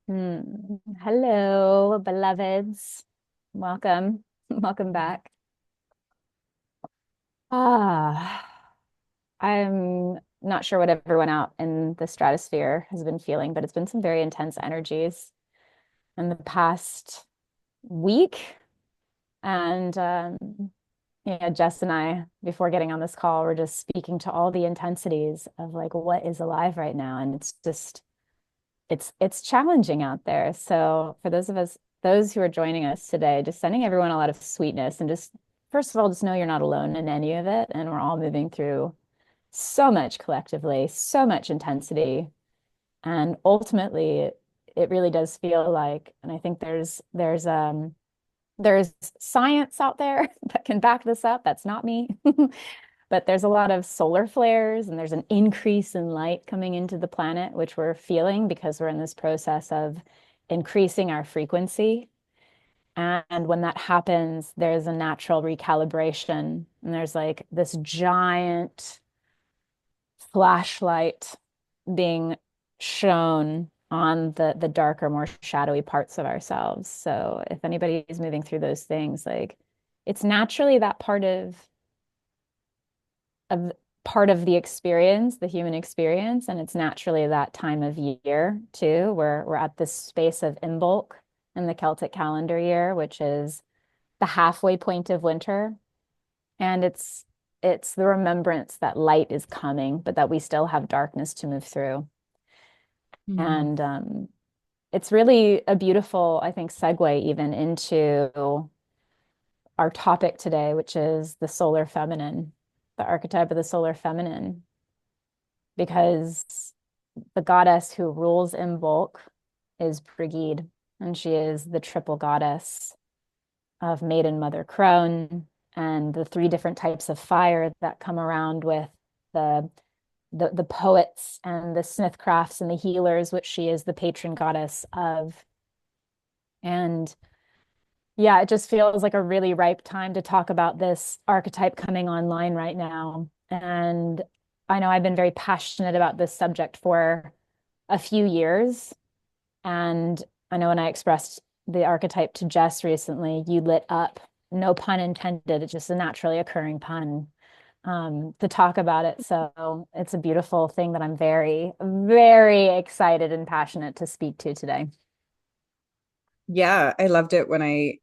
Hello, beloveds. Welcome. Welcome back. I'm not sure what everyone out in the stratosphere has been feeling, but it's been some very intense energies in the past week. And Jess and I, before getting on this call, were just speaking to all the intensities of like what is alive right now. And it's challenging out there. So for those who are joining us today, just sending everyone a lot of sweetness and just first of all, just know you're not alone in any of it. And we're all moving through so much collectively, so much intensity. And ultimately it really does feel like, and I think there's science out there that can back this up. That's not me. But there's a lot of solar flares and there's an increase in light coming into the planet, which we're feeling because we're in this process of increasing our frequency. And when that happens, there's a natural recalibration. And there's like this giant flashlight being shown on the darker, more shadowy parts of ourselves. So if anybody is moving through those things, like it's naturally that of part of the experience, the human experience, and it's naturally that time of year too, where we're at this space of Imbolc in the Celtic calendar year, which is the halfway point of winter. And it's the remembrance that light is coming, but that we still have darkness to move through. Mm. And it's really a beautiful, I think, segue even into our topic today, which is the solar feminine, the archetype of the solar feminine, because the goddess who rules Imbolc is Brigid, and she is the triple goddess of Maiden, Mother, Crone, and the three different types of fire that come around with the the poets and the smithcrafts and the healers, which she is the patron goddess of. And yeah, it just feels like a really ripe time to talk about this archetype coming online right now. And I know I've been very passionate about this subject for a few years. And I know when I expressed the archetype to Jess recently, you lit up, no pun intended, it's just a naturally occurring pun to talk about it. So it's a beautiful thing that I'm very, very excited and passionate to speak to today. Yeah, I loved it when I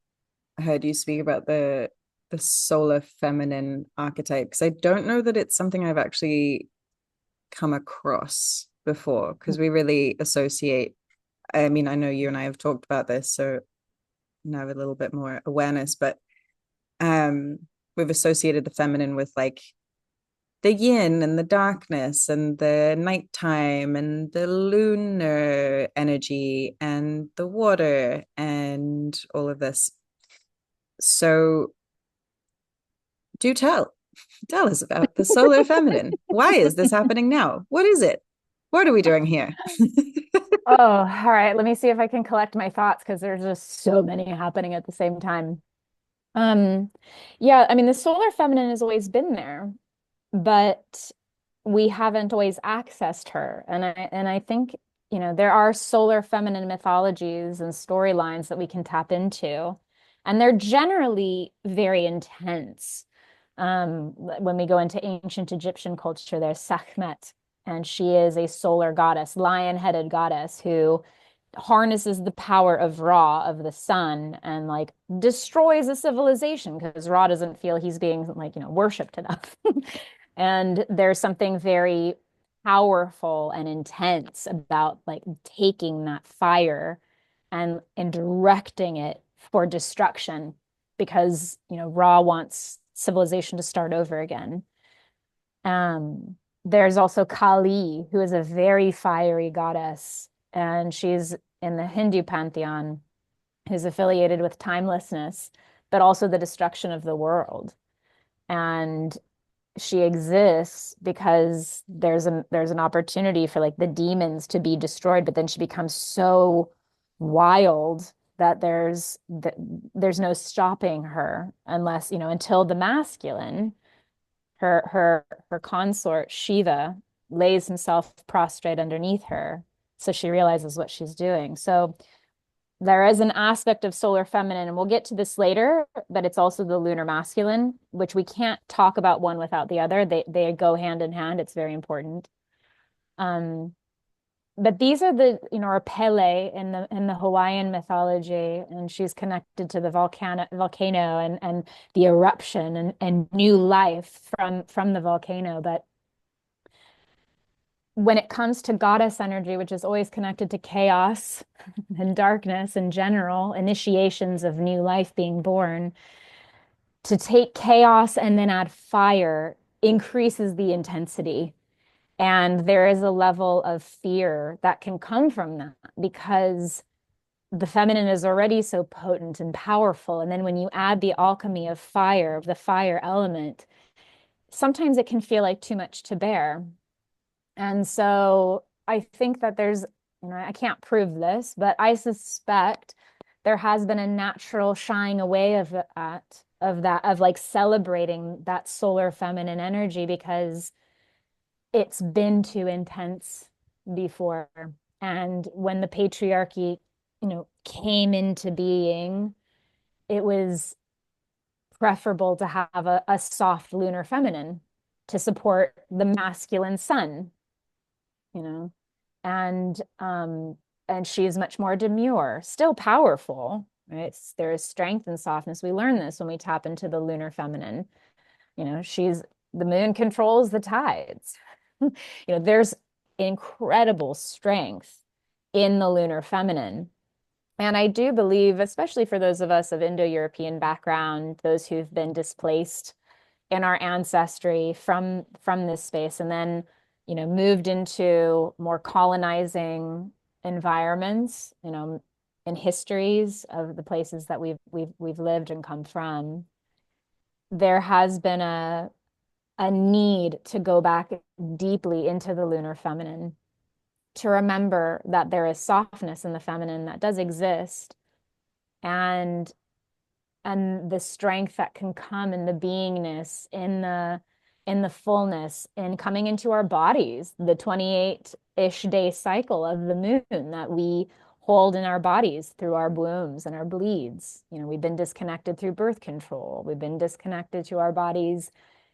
heard you speak about the solar feminine archetype because I don't know that it's something I've actually come across before because we really associate. I mean, I know you and I have talked about this, so now I have a little bit more awareness, but um we've associated the feminine with like the yin and the darkness and the nighttime and the lunar energy and the water and all of this. So do tell us about the solar feminine. Why is this happening now? What is it? What are we doing here? Oh, all right. Let me see if I can collect my thoughts because there's just so many happening at the same time. Um, yeah, I mean, the solar feminine has always been there, but we haven't always accessed her. And I think, there are solar feminine mythologies and storylines that we can tap into, and they're generally very intense. When we go into ancient Egyptian culture, there's Sekhmet, and she is a solar goddess, lion-headed goddess who harnesses the power of Ra, of the sun, and like destroys a civilization because Ra doesn't feel he's being like, worshipped enough. And there's something very powerful and intense about like taking that fire and directing it for destruction because, Ra wants civilization to start over again. There's also Kali, who is a very fiery goddess, and she's in the Hindu pantheon, who's affiliated with timelessness, but also the destruction of the world. And she exists because there's an opportunity for like the demons to be destroyed, but then she becomes so wild that there's no stopping her unless, until the masculine, her consort Shiva lays himself prostrate underneath her, so she realizes what she's doing. So there is an aspect of solar feminine, and we'll get to this later, but it's also the lunar masculine, which we can't talk about one without the other. They go hand in hand. It's very important. Um, but these are our Pele in the Hawaiian mythology, and she's connected to the volcano and the eruption and new life from the volcano. But when it comes to goddess energy, which is always connected to chaos and darkness in general, initiations of new life being born, to take chaos and then add fire increases the intensity. And there is a level of fear that can come from that because the feminine is already so potent and powerful. And then when you add the alchemy of fire, of the fire element, sometimes it can feel like too much to bear. And so I think that I can't prove this, but I suspect there has been a natural shying away of like celebrating that solar feminine energy because it's been too intense before. And when the patriarchy, came into being, it was preferable to have a soft lunar feminine to support the masculine sun, you know. And she's much more demure, still powerful, right? There is strength and softness. We learn this when we tap into the lunar feminine. She's the moon controls the tides. There's incredible strength in the lunar feminine. And I do believe, especially for those of us of Indo-European background, those who've been displaced in our ancestry from this space, and then, moved into more colonizing environments, in histories of the places that we've lived and come from, there has been a need to go back deeply into the lunar feminine, to remember that there is softness in the feminine that does exist, and the strength that can come in the beingness, in the fullness, in coming into our bodies, the 28-ish day cycle of the moon that we hold in our bodies through our wombs and our bleeds. We've been disconnected through birth control. We've been disconnected to our bodies.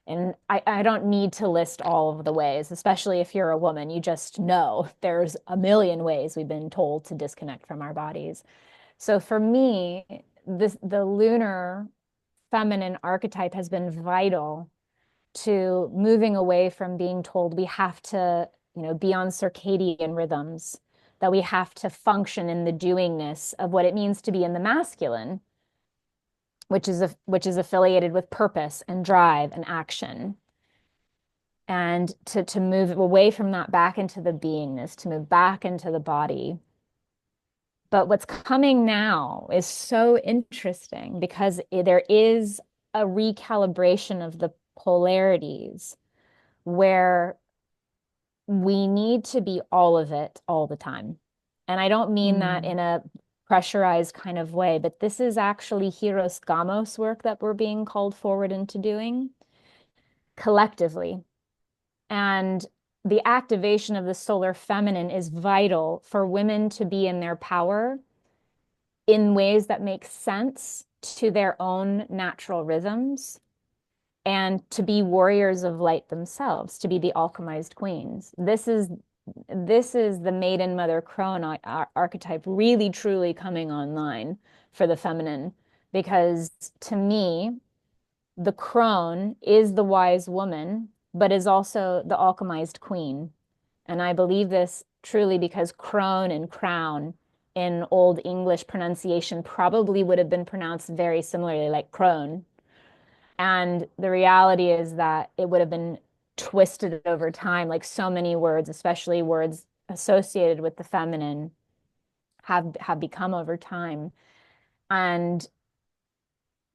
And I don't need to list all of the ways, especially if you're a woman. You just know there's a million ways we've been told to disconnect from our bodies. So for me, the lunar feminine archetype has been vital to moving away from being told we have to, be on circadian rhythms, that we have to function in the doingness of what it means to be in the masculine, which is affiliated with purpose and drive and action. And to move away from that back into the beingness, to move back into the body. But what's coming now is so interesting because there is a recalibration of the polarities where we need to be all of it all the time. And I don't mean that in a pressurized kind of way, but this is actually Hieros Gamos work that we're being called forward into doing collectively. And the activation of the solar feminine is vital for women to be in their power in ways that make sense to their own natural rhythms, and to be warriors of light themselves, to be the alchemized queens. This is the maiden mother crone archetype really truly coming online for the feminine, because to me, the crone is the wise woman, but is also the alchemized queen. And I believe this truly because crone and crown in Old English pronunciation probably would have been pronounced very similarly, like crone. And the reality is that it would have been twisted over time, like so many words, especially words associated with the feminine, have become over time. And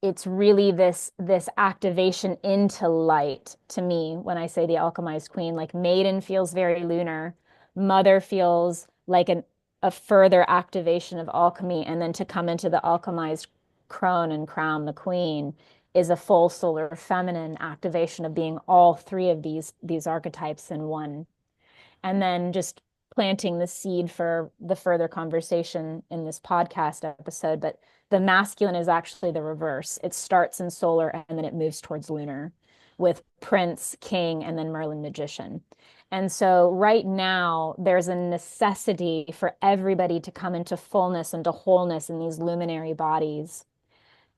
it's really this activation into light to me when I say the alchemized queen. Like maiden feels very lunar, mother feels like a further activation of alchemy, and then to come into the alchemized crone and crown the queen is a full solar feminine activation of being all three of these archetypes in one. And then just planting the seed for the further conversation in this podcast episode, but the masculine is actually the reverse. It starts in solar and then it moves towards lunar with Prince, King, and then Merlin Magician. And so right now, there's a necessity for everybody to come into fullness and to wholeness in these luminary bodies.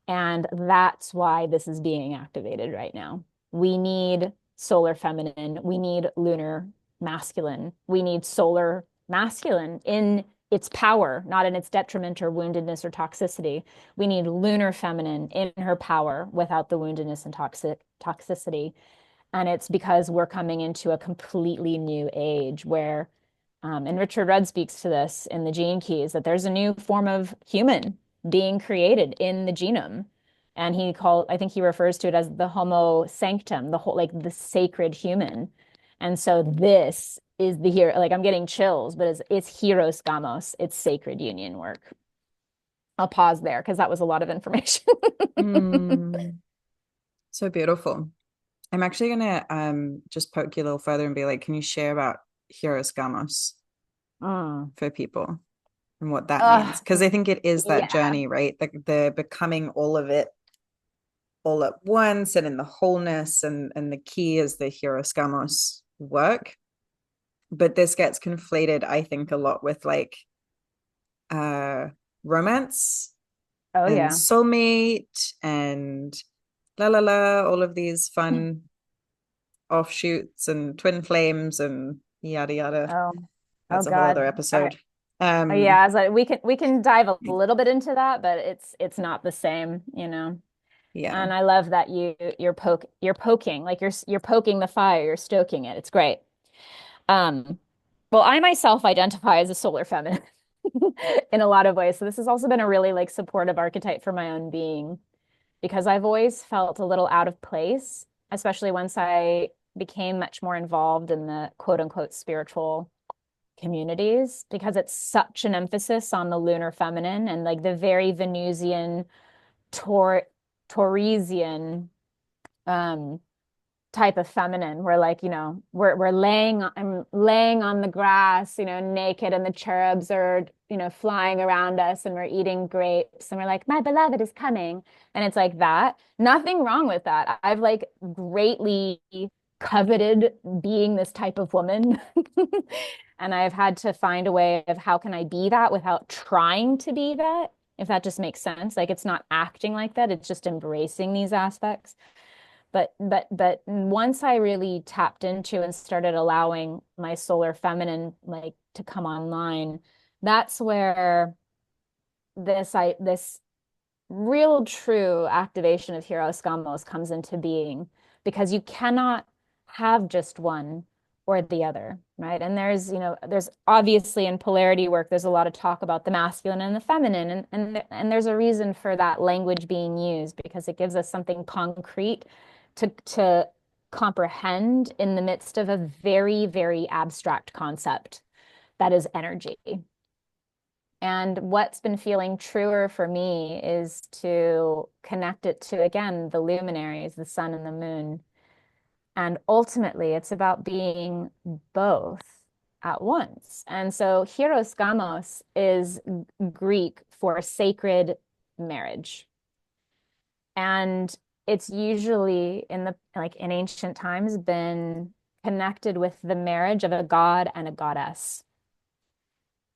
And that's why this is being activated right now. We need solar feminine. We need lunar masculine. We need solar masculine in its power, not in its detriment or woundedness or toxicity. We need lunar feminine in her power without the woundedness and toxicity. And it's because we're coming into a completely new age where, and Richard Rudd speaks to this in the Gene Keys, that there's a new form of human being created in the genome. And I think he refers to it as the Homo sanctum, the whole, like the sacred human. And so this is the hero, like I'm getting chills, but it's Hieros Gamos, it's sacred union work. I'll pause there because that was a lot of information. Mm, so beautiful. I'm actually gonna just poke you a little further and be like, can you share about Hieros Gamos Mm. for people and what that means? Because I think it is that Yeah. journey, right? The becoming all of it all at once and in the wholeness, and the key is the Hieros Gamos work. But this gets conflated, I think, a lot with like uh romance Oh, and yeah. soulmate and la la la, all of these fun offshoots and twin flames and yada yada. Oh, oh That's a whole other God. All right. episode. Yeah, as we can dive a little bit into that, but it's not the same, you know. Yeah. And I love that you're poking, like you're poking the fire, you're stoking it. It's great. Um, well, I myself identify as a solar feminine in a lot of ways. So this has also been a really like supportive archetype for my own being because I've always felt a little out of place, especially once I became much more involved in the quote unquote spiritual communities because it's such an emphasis on the lunar feminine and like the very Venusian Tor Tauresian um type of feminine where like we're laying I'm laying on the grass naked and the cherubs are flying around us and we're eating grapes and we're like my beloved is coming and it's like that nothing wrong with that. I've like greatly coveted being this type of woman and I've had to find a way of how can I be that without trying to be that, if that just makes sense. Like it's not acting like that, it's just embracing these aspects. But once I really tapped into and started allowing my solar feminine like to come online, that's where this real true activation of Hieros Gamos comes into being because you cannot have just one or the other, right? And there's obviously in polarity work, there's a lot of talk about the masculine and the feminine, and there's a reason for that language being used because it gives us something concrete to comprehend in the midst of a very, very abstract concept that is energy. And what's been feeling truer for me is to connect it to, again, the luminaries, the sun and the moon. And ultimately, it's about being both at once. And so, Hieros Gamos is Greek for sacred marriage. And it's usually in ancient times been connected with the marriage of a god and a goddess.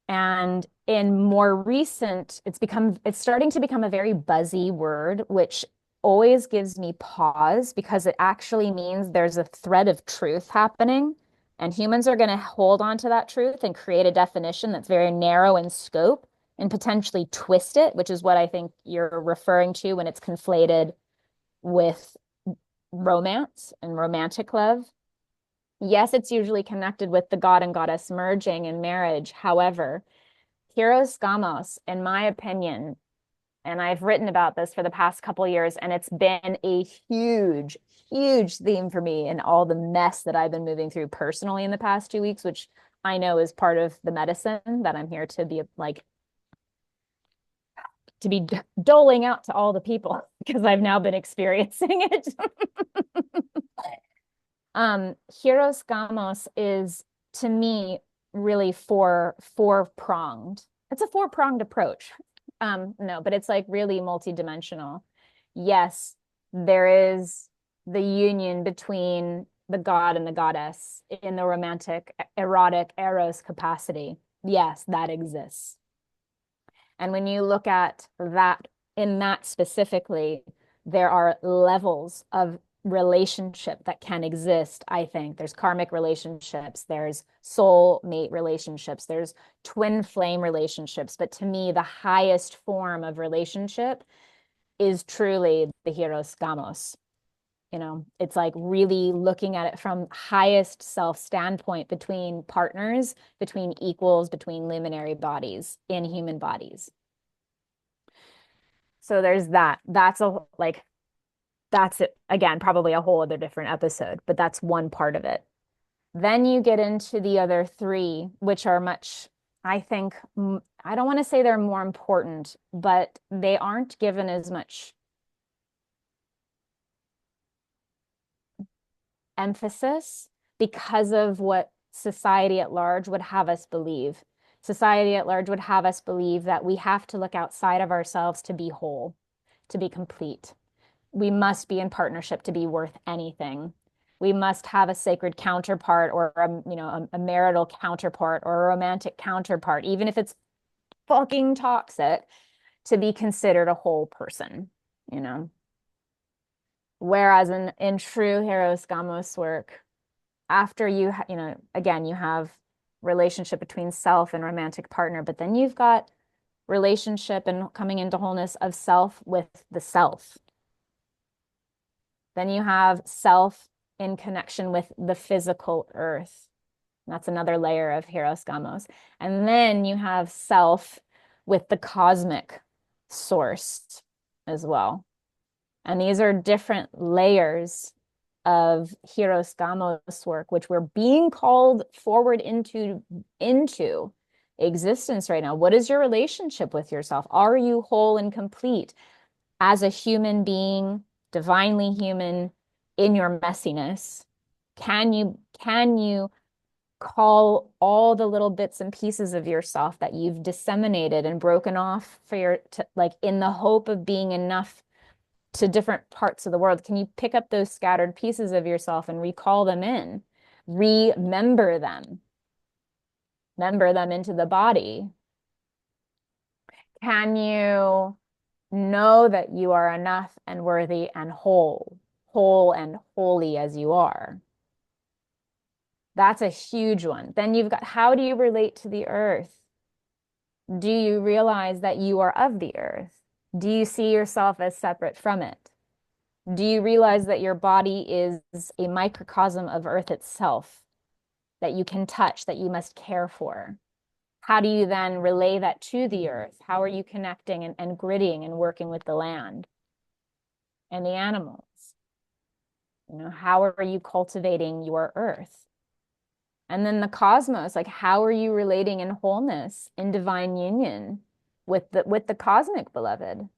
And in more recent, it's starting to become a very buzzy word, which always gives me pause because it actually means there's a thread of truth happening. And humans are going to hold on to that truth and create a definition that's very narrow in scope and potentially twist it, which is what I think you're referring to when it's conflated with romance and romantic love. Yes, it's usually connected with the god and goddess merging in marriage. However, Hieros Gamos, in my opinion, and I've written about this for the past couple of years, and it's been a huge, huge theme for me in all the mess that I've been moving through personally in the past 2 weeks, which I know is part of the medicine that I'm here to be like to be doling out to all the people because I've now been experiencing it. Hieros Gamos is to me really four-pronged. It's a four-pronged approach. No, but it's like really multidimensional. Yes, there is the union between the god and the goddess in the romantic, erotic, eros capacity. Yes, that exists. And when you look at that, in that specifically, there are levels of relationship that can exist, I think. There's karmic relationships, there's soul mate relationships, there's twin flame relationships. But to me, the highest form of relationship is truly the Hieros Gamos. It's like really looking at it from highest self standpoint between partners, between equals, between luminary bodies in human bodies. So there's that. That's it again, probably a whole other different episode, but that's one part of it. Then you get into the other three, which are much, I think, I don't want to say they're more important, but they aren't given as much emphasis because of what society at large would have us believe. Society at large would have us believe that we have to look outside of ourselves to be whole, to be complete. We must be in partnership to be worth anything. We must have a sacred counterpart or a marital counterpart or a romantic counterpart, even if it's fucking toxic, to be considered a whole person, you know. Whereas in true Hieros Gamos work, after again, you have relationship between self and romantic partner, but then you've got relationship and coming into wholeness of self with the self. Then you have self in connection with the physical earth. That's another layer of Hieros Gamos. And then you have self with the cosmic source as well. And these are different layers of Hieros Gamos work, which we're being called forward into existence right now. What is your relationship with yourself? Are you whole and complete as a human being, divinely human, in your messiness? Can you call all the little bits and pieces of yourself that you've disseminated and broken off for like in the hope of being enough to different parts of the world? Can you pick up those scattered pieces of yourself and recall them in? Remember them. Remember them into the body. Can you know that you are enough and worthy and whole and holy as you are? That's a huge one. Then you've got, how do you relate to the earth? Do you realize that you are of the earth? Do you see yourself as separate from it? Do you realize that your body is a microcosm of earth itself that you can touch, that you must care for? How do you then relay that to the earth? How are you connecting and gridding and working with the land and the animals? How are you cultivating your earth? And then the cosmos, like how are you relating in wholeness, in divine union with the cosmic beloved?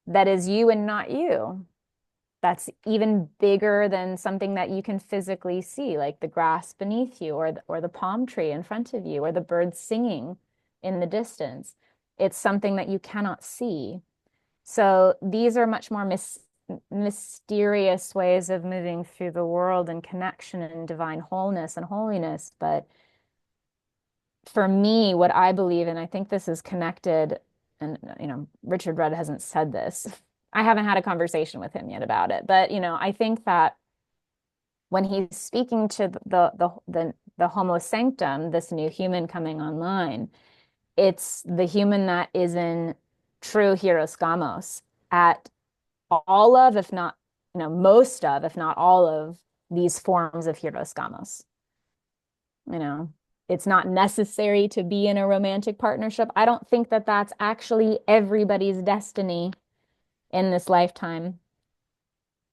That is you and not you. That's even bigger than something that you can physically see, like the grass beneath you or the palm tree in front of you or the birds singing in the distance. It's something that you cannot see. So these are much more mysterious ways of moving through the world and connection and divine wholeness and holiness. But for me, what I believe, and I think this is connected, and Richard Rudd hasn't said this. I haven't had a conversation with him yet about it, but I think that when he's speaking to the Homo Sanctum, this new human coming online, it's the human that is in true Hieros Gamos at all of, if not, most of, if not all of these forms of Hieros Gamos. It's not necessary to be in a romantic partnership. I don't think that that's actually everybody's destiny in this lifetime.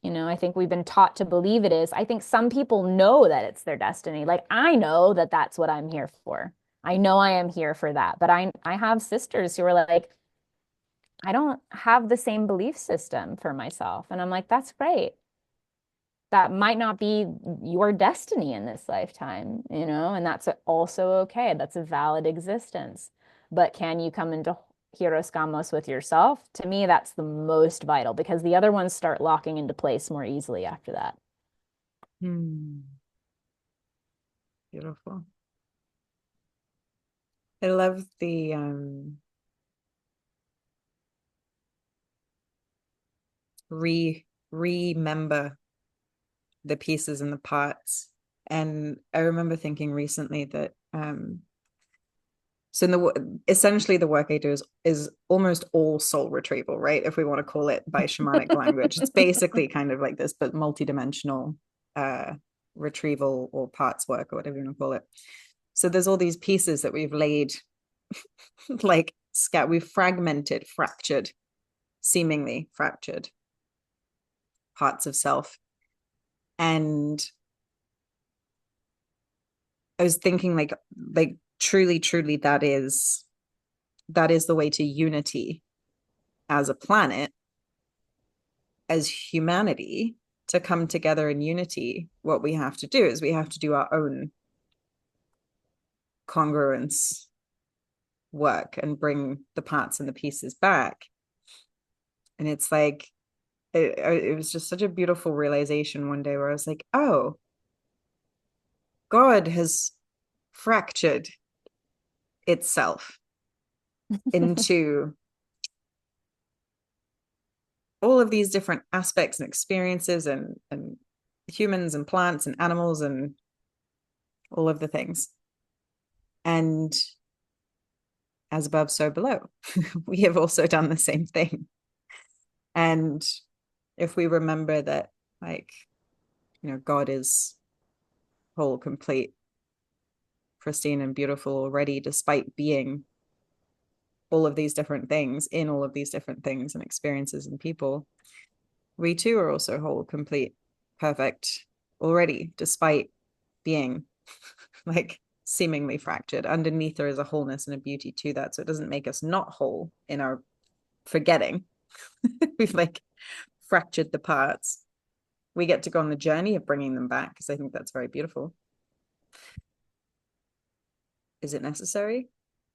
I think we've been taught to believe it is. I think some people know that it's their destiny. Like I know that that's what I'm here for. I know I am here for that. But I have sisters who are like, I don't have the same belief system for myself. And I'm like, that's great. that might not be your destiny in this lifetime, you know, and that's also okay. That's a valid existence. But can you come into Hieros Gamos with yourself? To me, that's the most vital because the other ones start locking into place more easily after that. Beautiful. I love the remember the pieces and the parts. And I remember thinking recently that so in essentially the work I do is almost all soul retrieval, right? If we want to call it by shamanic language, it's basically kind of like this, but multidimensional retrieval or parts work or whatever you want to call it. So there's all these pieces that we've laid, like we've fragmented, fractured, seemingly fractured parts of self. And I was thinking like truly that is the way to unity as a planet, as humanity, to come together in unity. What we have to do is we have to do our own congruence work and bring the parts and the pieces back. And it's like it was just such a beautiful realization one day where I was like, oh, God has fractured itself into all of these different aspects and experiences and humans and plants and animals and all of the things. And as above, so below. We have also done the same thing. And if we remember that, like, God is whole, complete, pristine, and beautiful already, despite being all of these different things in all of these different things and experiences and people, we too are also whole, complete, perfect already, despite being like seemingly fractured. Underneath there is a wholeness and a beauty to that. So it doesn't make us not whole in our forgetting. We've like fractured the parts. We get to go on the journey of bringing them back because I think that's very beautiful. Is it necessary?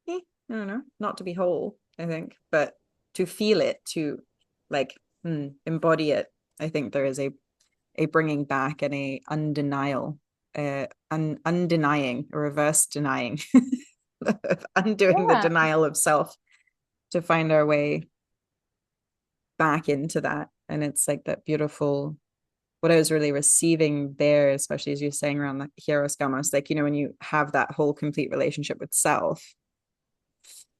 I don't know. Not to be whole, I think, but to feel it, to like embody it. I think there is a bringing back and a undenial, undenying, a reverse denying, undoing the Yeah. denial of self to find our way back into that. And it's like that beautiful, what I was really receiving there, especially as you're saying around the Hieros Gamos, like, when you have that whole complete relationship with self,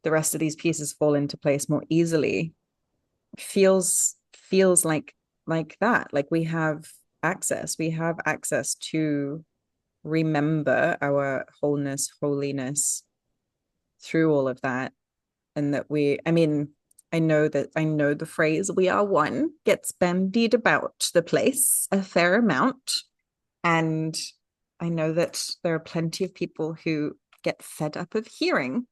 the rest of these pieces fall into place more easily. Feels like that. Like we have access to remember our wholeness, holiness through all of that. And that I know the phrase "we are one" gets bandied about the place a fair amount. And I know that there are plenty of people who get fed up of hearing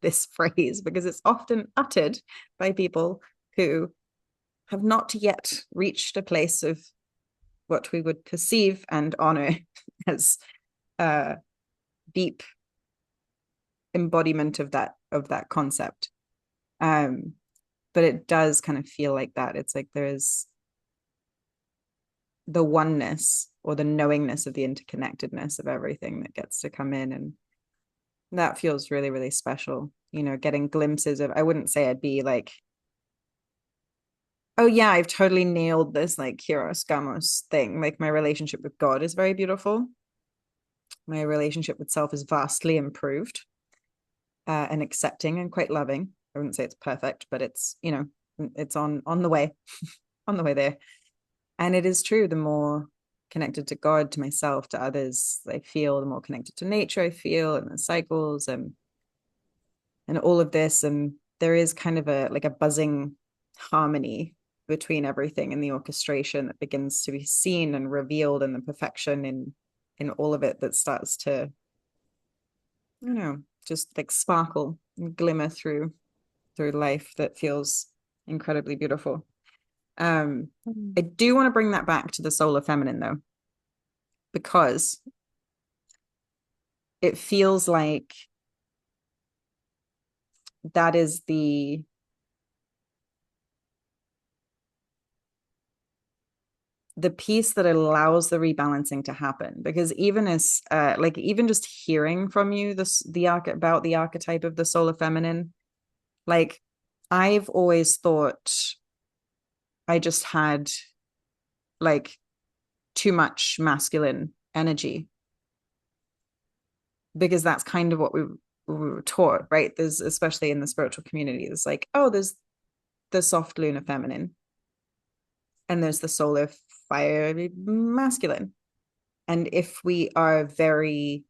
this phrase because it's often uttered by people who have not yet reached a place of what we would perceive and honor as a deep embodiment of that concept. But it does kind of feel like that. It's like there's the oneness or the knowingness of the interconnectedness of everything that gets to come in, and that feels really, really special. Getting glimpses of, I wouldn't say I'd be like, oh yeah, I've totally nailed this like Hieros Gamos thing. Like my relationship with God is very beautiful. My relationship with self is vastly improved and accepting and quite loving. I wouldn't say it's perfect, but it's it's on the way, on the way there. And it is true. The more connected to God, to myself, to others I feel, the more connected to nature I feel, and the cycles and all of this. And there is kind of a buzzing harmony between everything in the orchestration that begins to be seen and revealed, and the perfection in all of it that starts to, I don't know, just like sparkle and glimmer through life, that feels incredibly beautiful. Um, I Mm. do want to bring that back to the solar feminine though, because it feels like that is the piece that allows the rebalancing to happen. Because even as like even just hearing from you about the archetype of the solar feminine, like I've always thought I just had like too much masculine energy, because that's kind of what we were taught, right? There's, especially in the spiritual community, there's like, oh, there's the soft lunar feminine and there's the solar fiery masculine. And if we are very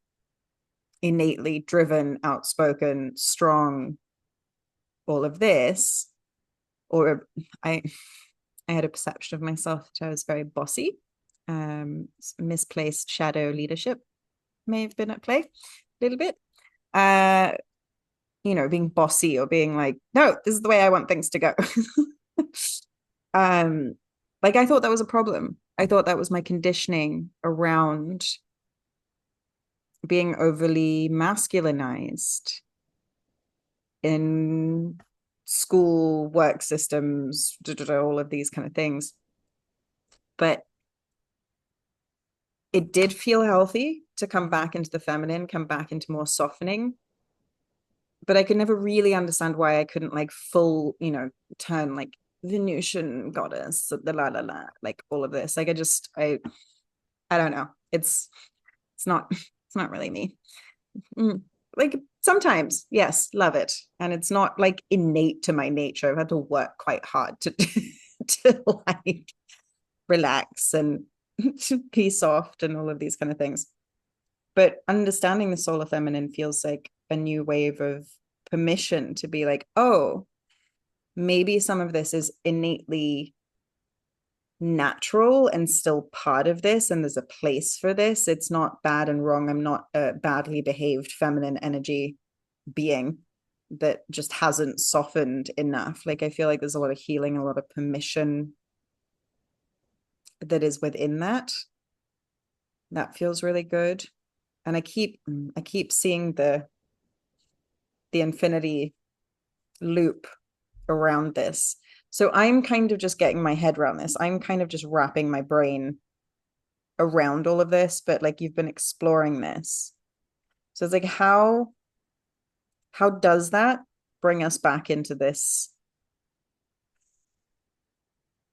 innately driven, outspoken, strong, all of this, or I I had a perception of myself that I was very bossy. Misplaced shadow leadership may have been at play a little bit. Uh, being bossy or being like, no, this is the way I want things to go. um, like I thought that was a problem. I thought that was my conditioning around being overly masculinized in school, work systems, all of these kind of things. But it did feel healthy to come back into the feminine, come back into more softening. But I could never really understand why I couldn't like full, turn like Venusian goddess, the la la la, like all of this. Like I don't know. It's not really me. Mm. Like sometimes, yes, love it. And it's not like innate to my nature. I've had to work quite hard to to like relax and to be soft and all of these kind of things. But understanding the solar feminine feels like a new wave of permission to be like, oh, maybe some of this is innately natural and still part of this, and there's a place for this. It's not bad and wrong. I'm not a badly behaved feminine energy being that just hasn't softened enough. Like I feel like there's a lot of healing, a lot of permission that is within that. That feels really good. And I keep seeing the infinity loop around this. So I'm kind of just getting my head around this. I'm kind of just wrapping my brain around all of this, but like you've been exploring this. So it's like how does that bring us back into this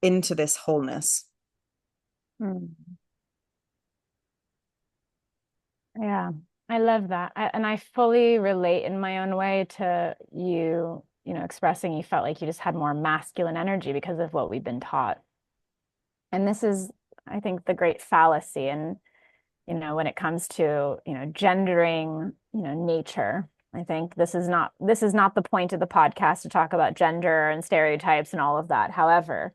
wholeness? Mm. Yeah, I love that. And I fully relate in my own way to you, expressing you felt like you just had more masculine energy because of what we've been taught. And this is, I think, the great fallacy. And, when it comes to, gendering, nature, I think this is not the point of the podcast to talk about gender and stereotypes and all of that. However,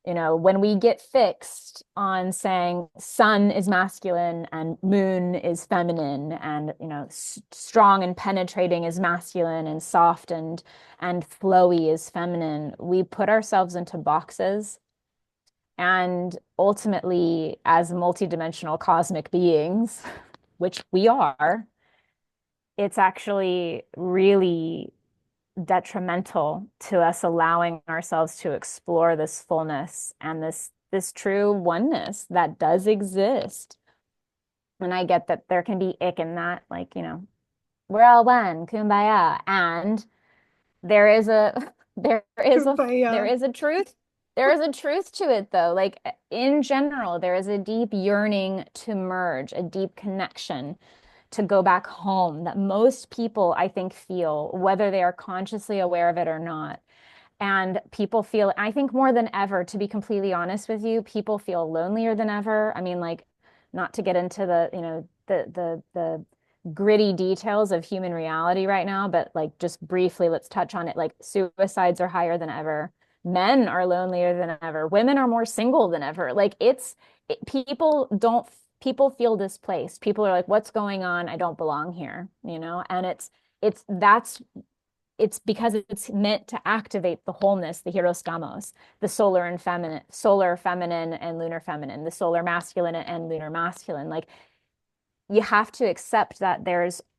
when we get fixed on saying sun is masculine and moon is feminine and, strong and penetrating is masculine and soft and flowy is feminine, we put ourselves into boxes. And ultimately, as multidimensional cosmic beings, which we are, it's actually really detrimental to us allowing ourselves to explore this fullness and this true oneness that does exist. And I get that there can be ick in that, like, we're all one, kumbaya. And there is a there Kumbaya. is a truth. There is a truth to it though. Like in general, there is a deep yearning to merge, a deep connection to go back home that most people, I think, feel, whether they are consciously aware of it or not. And people feel, I think more than ever, to be completely honest with you, people feel lonelier than ever. I mean, like, not to get into the gritty details of human reality right now, but like just briefly, let's touch on it. Like suicides are higher than ever. Men are lonelier than ever. Women are more single than ever. Like people don't people feel displaced. People are like, what's going on? I don't belong here, And it's it's because it's meant to activate the wholeness, the hieroskamos, the solar feminine and lunar feminine, the solar masculine and lunar masculine. Like you have to accept that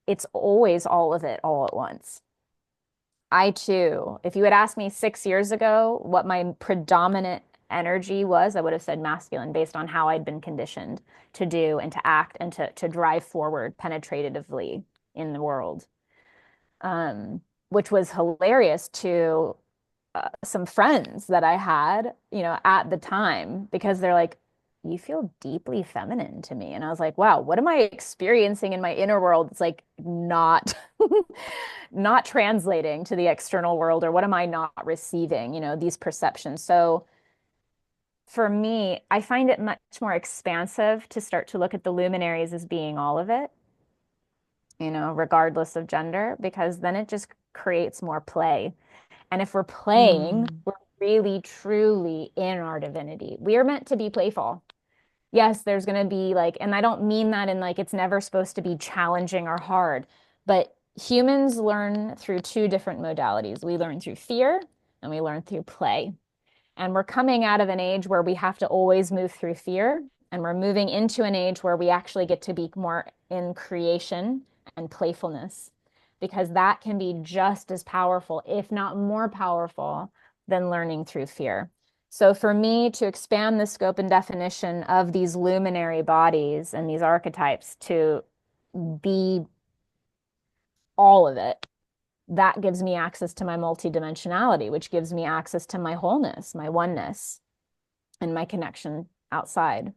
it's always all of it all at once. I too, if you had asked me 6 years ago what my predominant energy was, I would have said masculine based on how I'd been conditioned to do and to act and to drive forward penetratively in the world. Which was hilarious to some friends that I had, at the time, because they're like, you feel deeply feminine to me. And I was like, wow, what am I experiencing in my inner world? It's like not not translating to the external world, or what am I not receiving, these perceptions. So for me, I find it much more expansive to start to look at the luminaries as being all of it, regardless of gender, because then it just creates more play. And if we're playing, Mm. we're really, truly in our divinity. We are meant to be playful. Yes, there's going to be like, and I don't mean that in like it's never supposed to be challenging or hard, but humans learn through two different modalities. We learn through fear and we learn through play. And we're coming out of an age where we have to always move through fear. And we're moving into an age where we actually get to be more in creation and playfulness, because that can be just as powerful, if not more powerful, than learning through fear. So for me to expand the scope and definition of these luminary bodies and these archetypes to be all of it, that gives me access to my multidimensionality, which gives me access to my wholeness, my oneness, and my connection outside.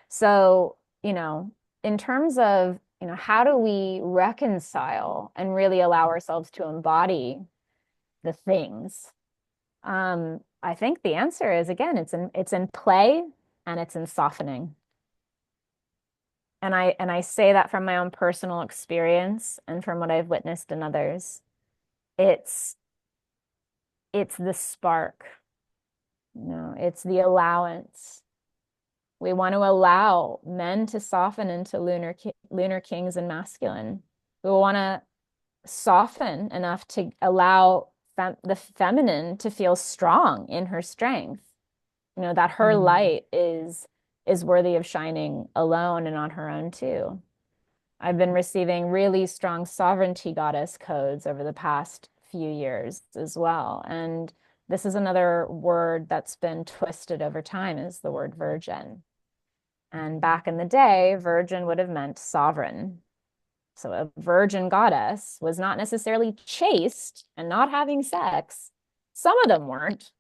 So, in terms of, how do we reconcile and really allow ourselves to embody the things? I think the answer is again, it's in play and it's in softening. And I say that from my own personal experience and from what I've witnessed in others. It's it's the spark, it's the allowance. We want to allow men to soften into lunar kings and masculine. We want to soften enough to allow the feminine to feel strong in her strength. That her Mm. light is worthy of shining alone and on her own too. I've been receiving really strong sovereignty goddess codes over the past few years as well. And this is another word that's been twisted over time, is the word virgin. And back in the day, virgin would have meant sovereign. So a virgin goddess was not necessarily chaste and not having sex. Some of them weren't,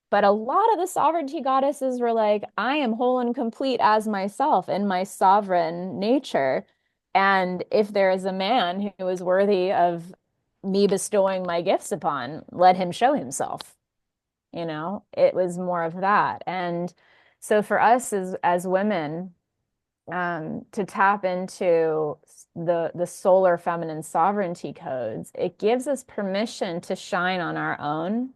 but a lot of the sovereignty goddesses were like, I am whole and complete as myself in my sovereign nature. And if there is a man who is worthy of me bestowing my gifts upon, let him show himself. It was more of that. And so for us as women, to tap into the solar feminine sovereignty codes, it gives us permission to shine on our own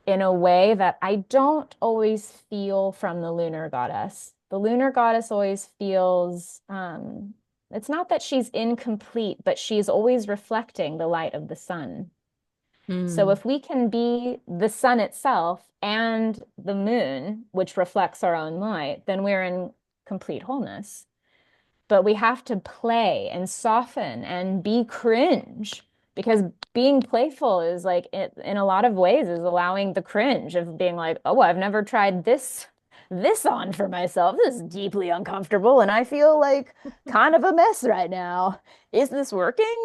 in a way that I don't always feel from the lunar goddess. The lunar goddess always feels, it's not that she's incomplete, but she's always reflecting the light of the sun. So Mm. if we can be the sun itself and the moon, which reflects our own light, then we're in complete wholeness. But we have to play and soften and be cringe, because being playful is like in a lot of ways is allowing the cringe of being like, oh, I've never tried this on for myself. This is deeply uncomfortable and I feel like kind of a mess right now. Is this working?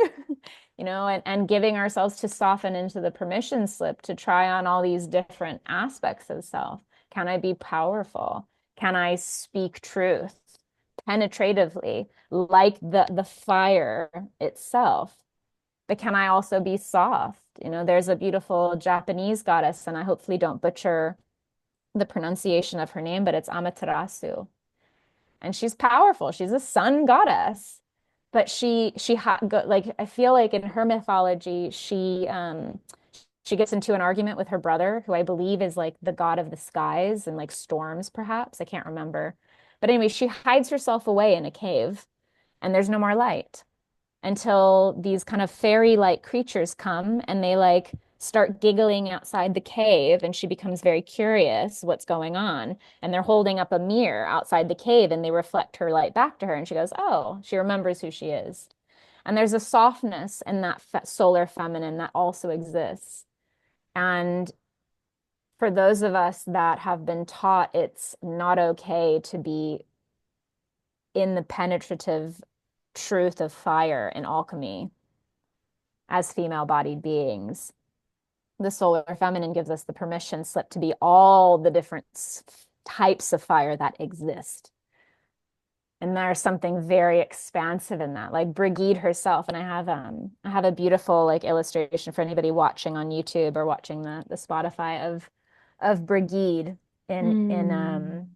And giving ourselves to soften into the permission slip to try on all these different aspects of self. Can I be powerful? Can I speak truth penetratively, like the fire itself? But can I also be soft? There's a beautiful Japanese goddess, and I hopefully don't butcher the pronunciation of her name, but it's Amaterasu. And she's powerful. She's a sun goddess. But like I feel like in her mythology, she gets into an argument with her brother, who I believe is like the god of the skies and like storms, perhaps. I can't remember. But anyway, she hides herself away in a cave and there's no more light. until these kind of fairy-like creatures come and they like start giggling outside the cave, and she becomes very curious what's going on. And they're holding up a mirror outside the cave and they reflect her light back to her, and she goes, "Oh," she remembers who she is. And there's a softness in that solar feminine that also exists. And for those of us that have been taught it's not okay to be in the penetrative truth of fire and alchemy as female-bodied beings, the solar feminine gives us the permission slip to be all the different types of fire that exist. And there's something very expansive in that. Like Brigitte herself, and I have a beautiful like illustration for anybody watching on YouTube or watching the Spotify of Brigitte in Mm.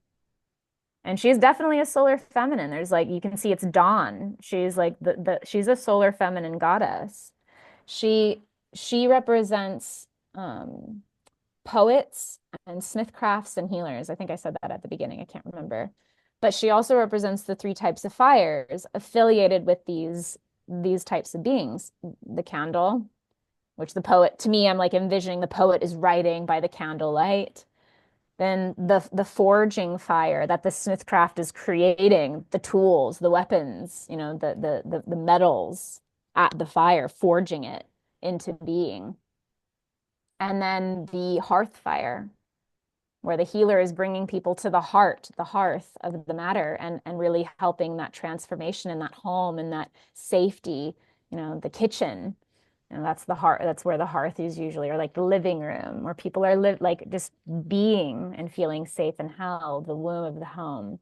and she's definitely a solar feminine. There's like you can see it's Dawn. She's like she's a solar feminine goddess. She she represents poets and smithcrafts and healers. I think I said that at the beginning. I can't remember. But she also represents the three types of fires affiliated with these types of beings. The candle, which the poet, to me, I'm like envisioning the poet is writing by the candlelight. Then the forging fire that the smithcraft is creating, the tools, the weapons, you know, the metals at the fire, forging it into being. And then the hearth fire, where the healer is bringing people to the heart, the hearth of the matter, and really helping that transformation in that home and that safety, you know, the kitchen. And that's the heart, that's where the hearth is usually, or like the living room, where people are like just being and feeling safe and held, the womb of the home.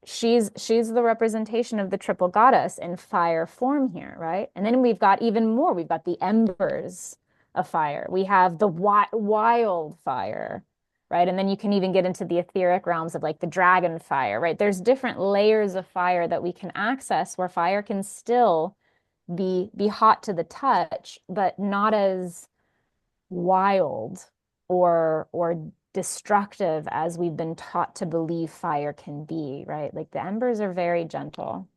She's the representation of the triple goddess in fire form here, right? And then we've got even more. We've got the embers of fire. We have the wild fire, right? And then you can even get into the etheric realms of like the dragon fire, right? There's different layers of fire that we can access where fire can still be hot to the touch, but not as wild or destructive as we've been taught to believe fire can be, right? Like the embers are very gentle.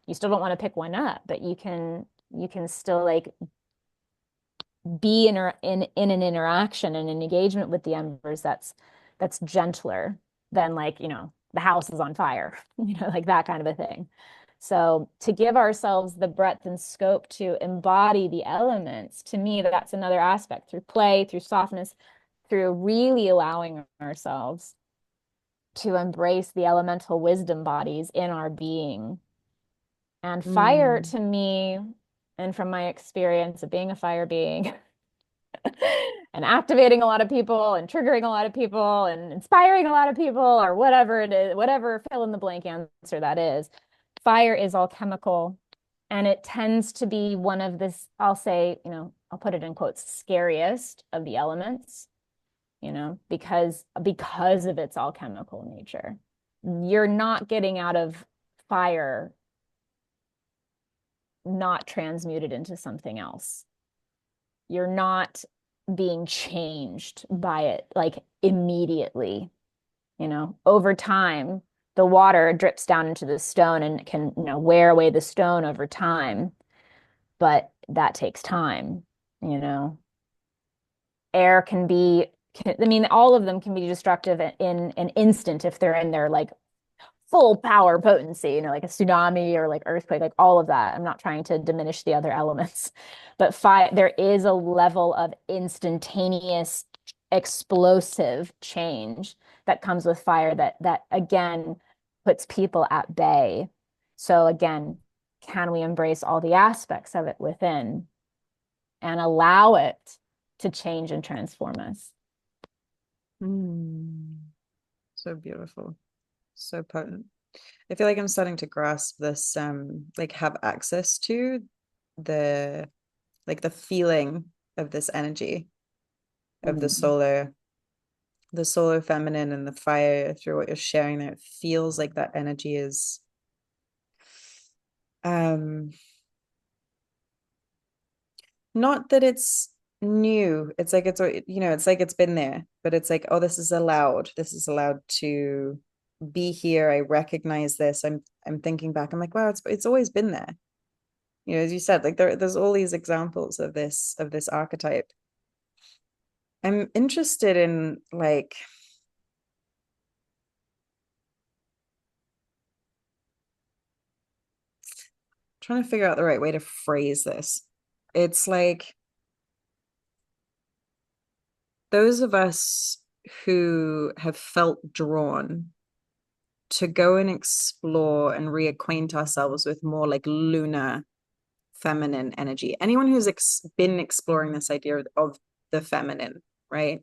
You still don't want to pick one up, but you can still like be in an interaction and an engagement with the embers that's gentler than like, you know, the house is on fire, you know, like that kind of a thing. So to give ourselves the breadth and scope to embody the elements, to me, that's another aspect through play, through softness, through really allowing ourselves to embrace the elemental wisdom bodies in our being. And fire Mm. to me, and from my experience of being a fire being, and activating a lot of people and triggering a lot of people and inspiring a lot of people or whatever it is, whatever fill in the blank answer that is. Fire is all chemical, and it tends to be one of this, I'll say, you know, I'll put it in quotes, scariest of the elements, you know, because of its all chemical nature. You're not getting out of fire not transmuted into something else. You're not being changed by it like immediately, you know, over time, the water drips down into the stone and can, you know, wear away the stone over time, but that takes time, you know. Air can be, I mean, all of them can be destructive in an instant if they're in their like full power potency, you know, like a tsunami or like earthquake, like all of that. I'm not trying to diminish the other elements, but fire, there is a level of instantaneous, explosive change that comes with fire that again puts people at bay. So again, can we embrace all the aspects of it within and allow it to change and transform us? Mm. So beautiful, so potent. I feel like I'm starting to grasp this, like have access to the like the feeling of this energy of Mm. the solar feminine and the fire through what you're sharing there. It feels like that energy is um not that it's new. It's like it's you know, it's like it's been there, but it's like, oh, this is allowed. This is allowed to be here. I recognize this. I'm thinking back. I'm like, wow, it's always been there. as you said, like there's all these examples of this archetype. I'm interested in like trying to figure out the right way to phrase this. It's like those of us who have felt drawn to go and explore and reacquaint ourselves with more like lunar feminine energy. Anyone who's been exploring this idea of the feminine, right?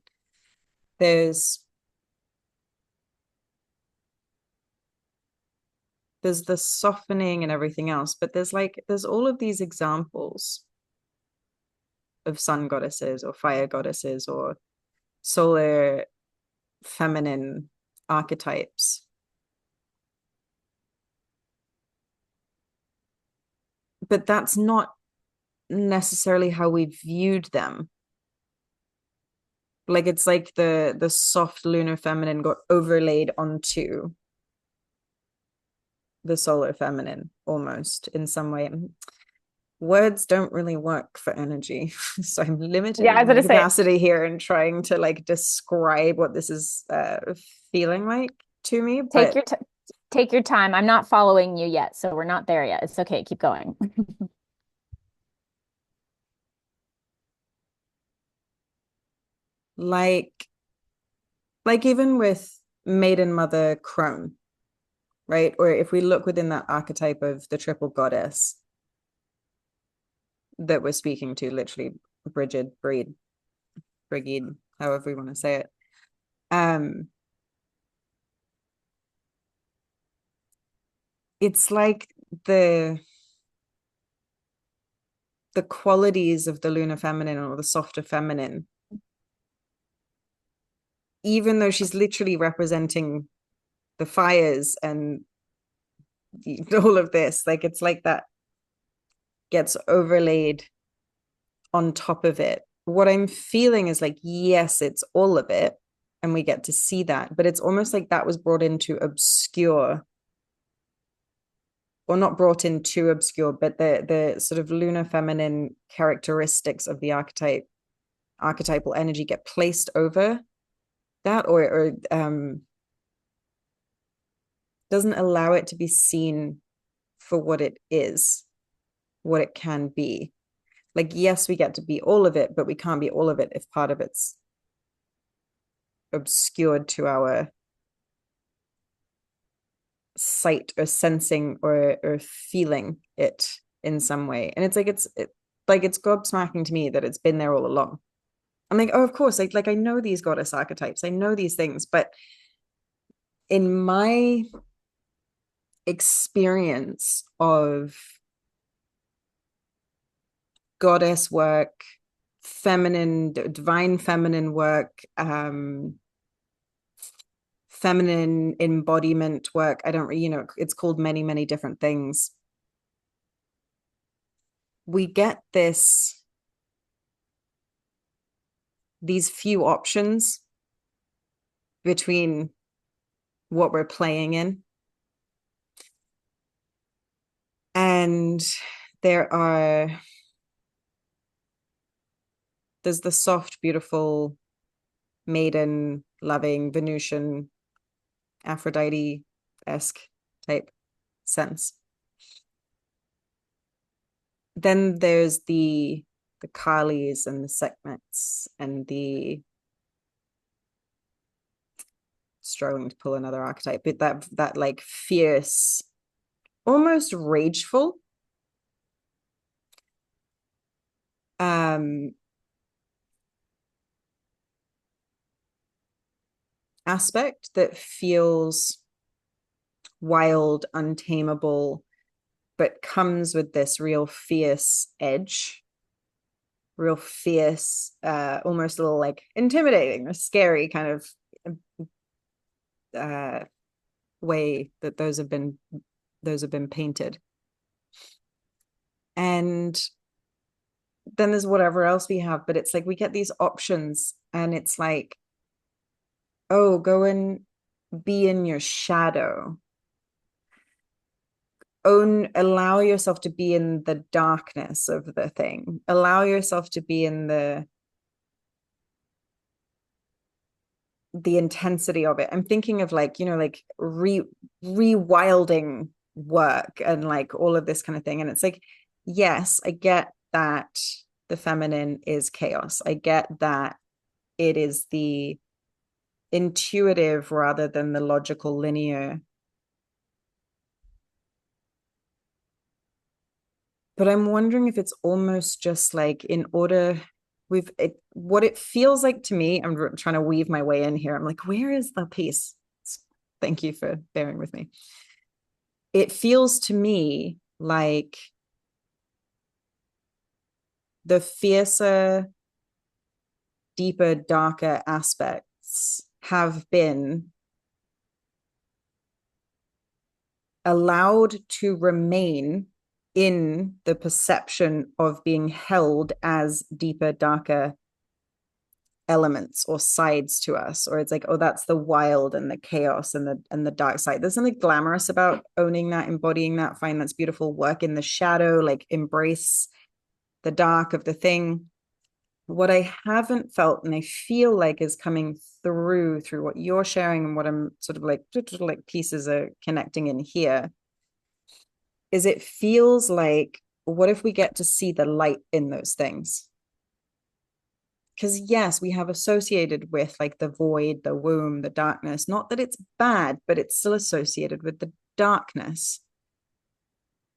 There's there's the softening and everything else, but there's all of these examples of sun goddesses or fire goddesses or solar feminine archetypes. But that's not necessarily how we viewed them. Like it's like the soft lunar feminine got overlaid onto the solar feminine almost in some way. Words don't really work for energy. So I'm limited Yeah, I in was my gonna say, capacity here in trying to like describe what this is feeling like to me. take But your t take your time. I'm not following you yet, so we're not there yet. It's okay. Keep going. like even with maiden mother crone, right? Or if we look within that archetype of the triple goddess that we're speaking to, literally Brigid, Brigid, however we want to say it. Um, it's like the qualities of the lunar feminine or the softer feminine, even though she's literally representing the fires and all of this, like it's like that gets overlaid on top of it. What I'm feeling is like, yes, it's all of it, and we get to see that, but it's almost like that was brought in to obscure, or not brought in to obscure, but the sort of lunar feminine characteristics of the archetypal energy get placed over that, or doesn't allow it to be seen for what it is, what it can be. Like, yes, we get to be all of it, but we can't be all of it if part of it's obscured to our sight or sensing or feeling it in some way. And it's like like it's gobsmacking to me that it's been there all along. I'm like, oh, of course, like I know these goddess archetypes, I know these things, but in my experience of goddess work, feminine, divine feminine work, feminine embodiment work. I don't, it's called many, many different things. We get these few options between what we're playing in. And there's the soft, beautiful, maiden, loving, Venusian, Aphrodite-esque type sense. Then there's the Kalis and the Sekhmets and the struggling to pull another archetype, but that like fierce, almost rageful, um aspect that feels wild, untamable, but comes with this real fierce edge, real fierce, almost a little like intimidating or scary kind of uh way that those have been painted. And then there's whatever else we have, but it's like we get these options and it's like, oh, go and be in your shadow. allow yourself to be in the darkness of the thing, allow yourself to be in the intensity of it. I'm thinking of like, like rewilding work and like all of this kind of thing. And it's like, yes, I get that the feminine is chaos. I get that it is the intuitive rather than the logical linear. But I'm wondering if it's almost just like in order what it feels like to me. I'm trying to weave my way in here. I'm like, where is the piece? Thank you for bearing with me. It feels to me like the fiercer, deeper, darker aspects have been allowed to remain in the perception of being held as deeper, darker elements or sides to us. Or it's like, oh, that's the wild and the chaos and the dark side. There's something glamorous about owning that, embodying that, find that's beautiful, work in the shadow, like embrace the dark of the thing. What I haven't felt and I feel like is coming through what you're sharing and what I'm sort of like pieces are connecting in here is it feels like, what if we get to see the light in those things? Because yes, we have associated with like the void, the womb, the darkness. Not that it's bad, but it's still associated with the darkness.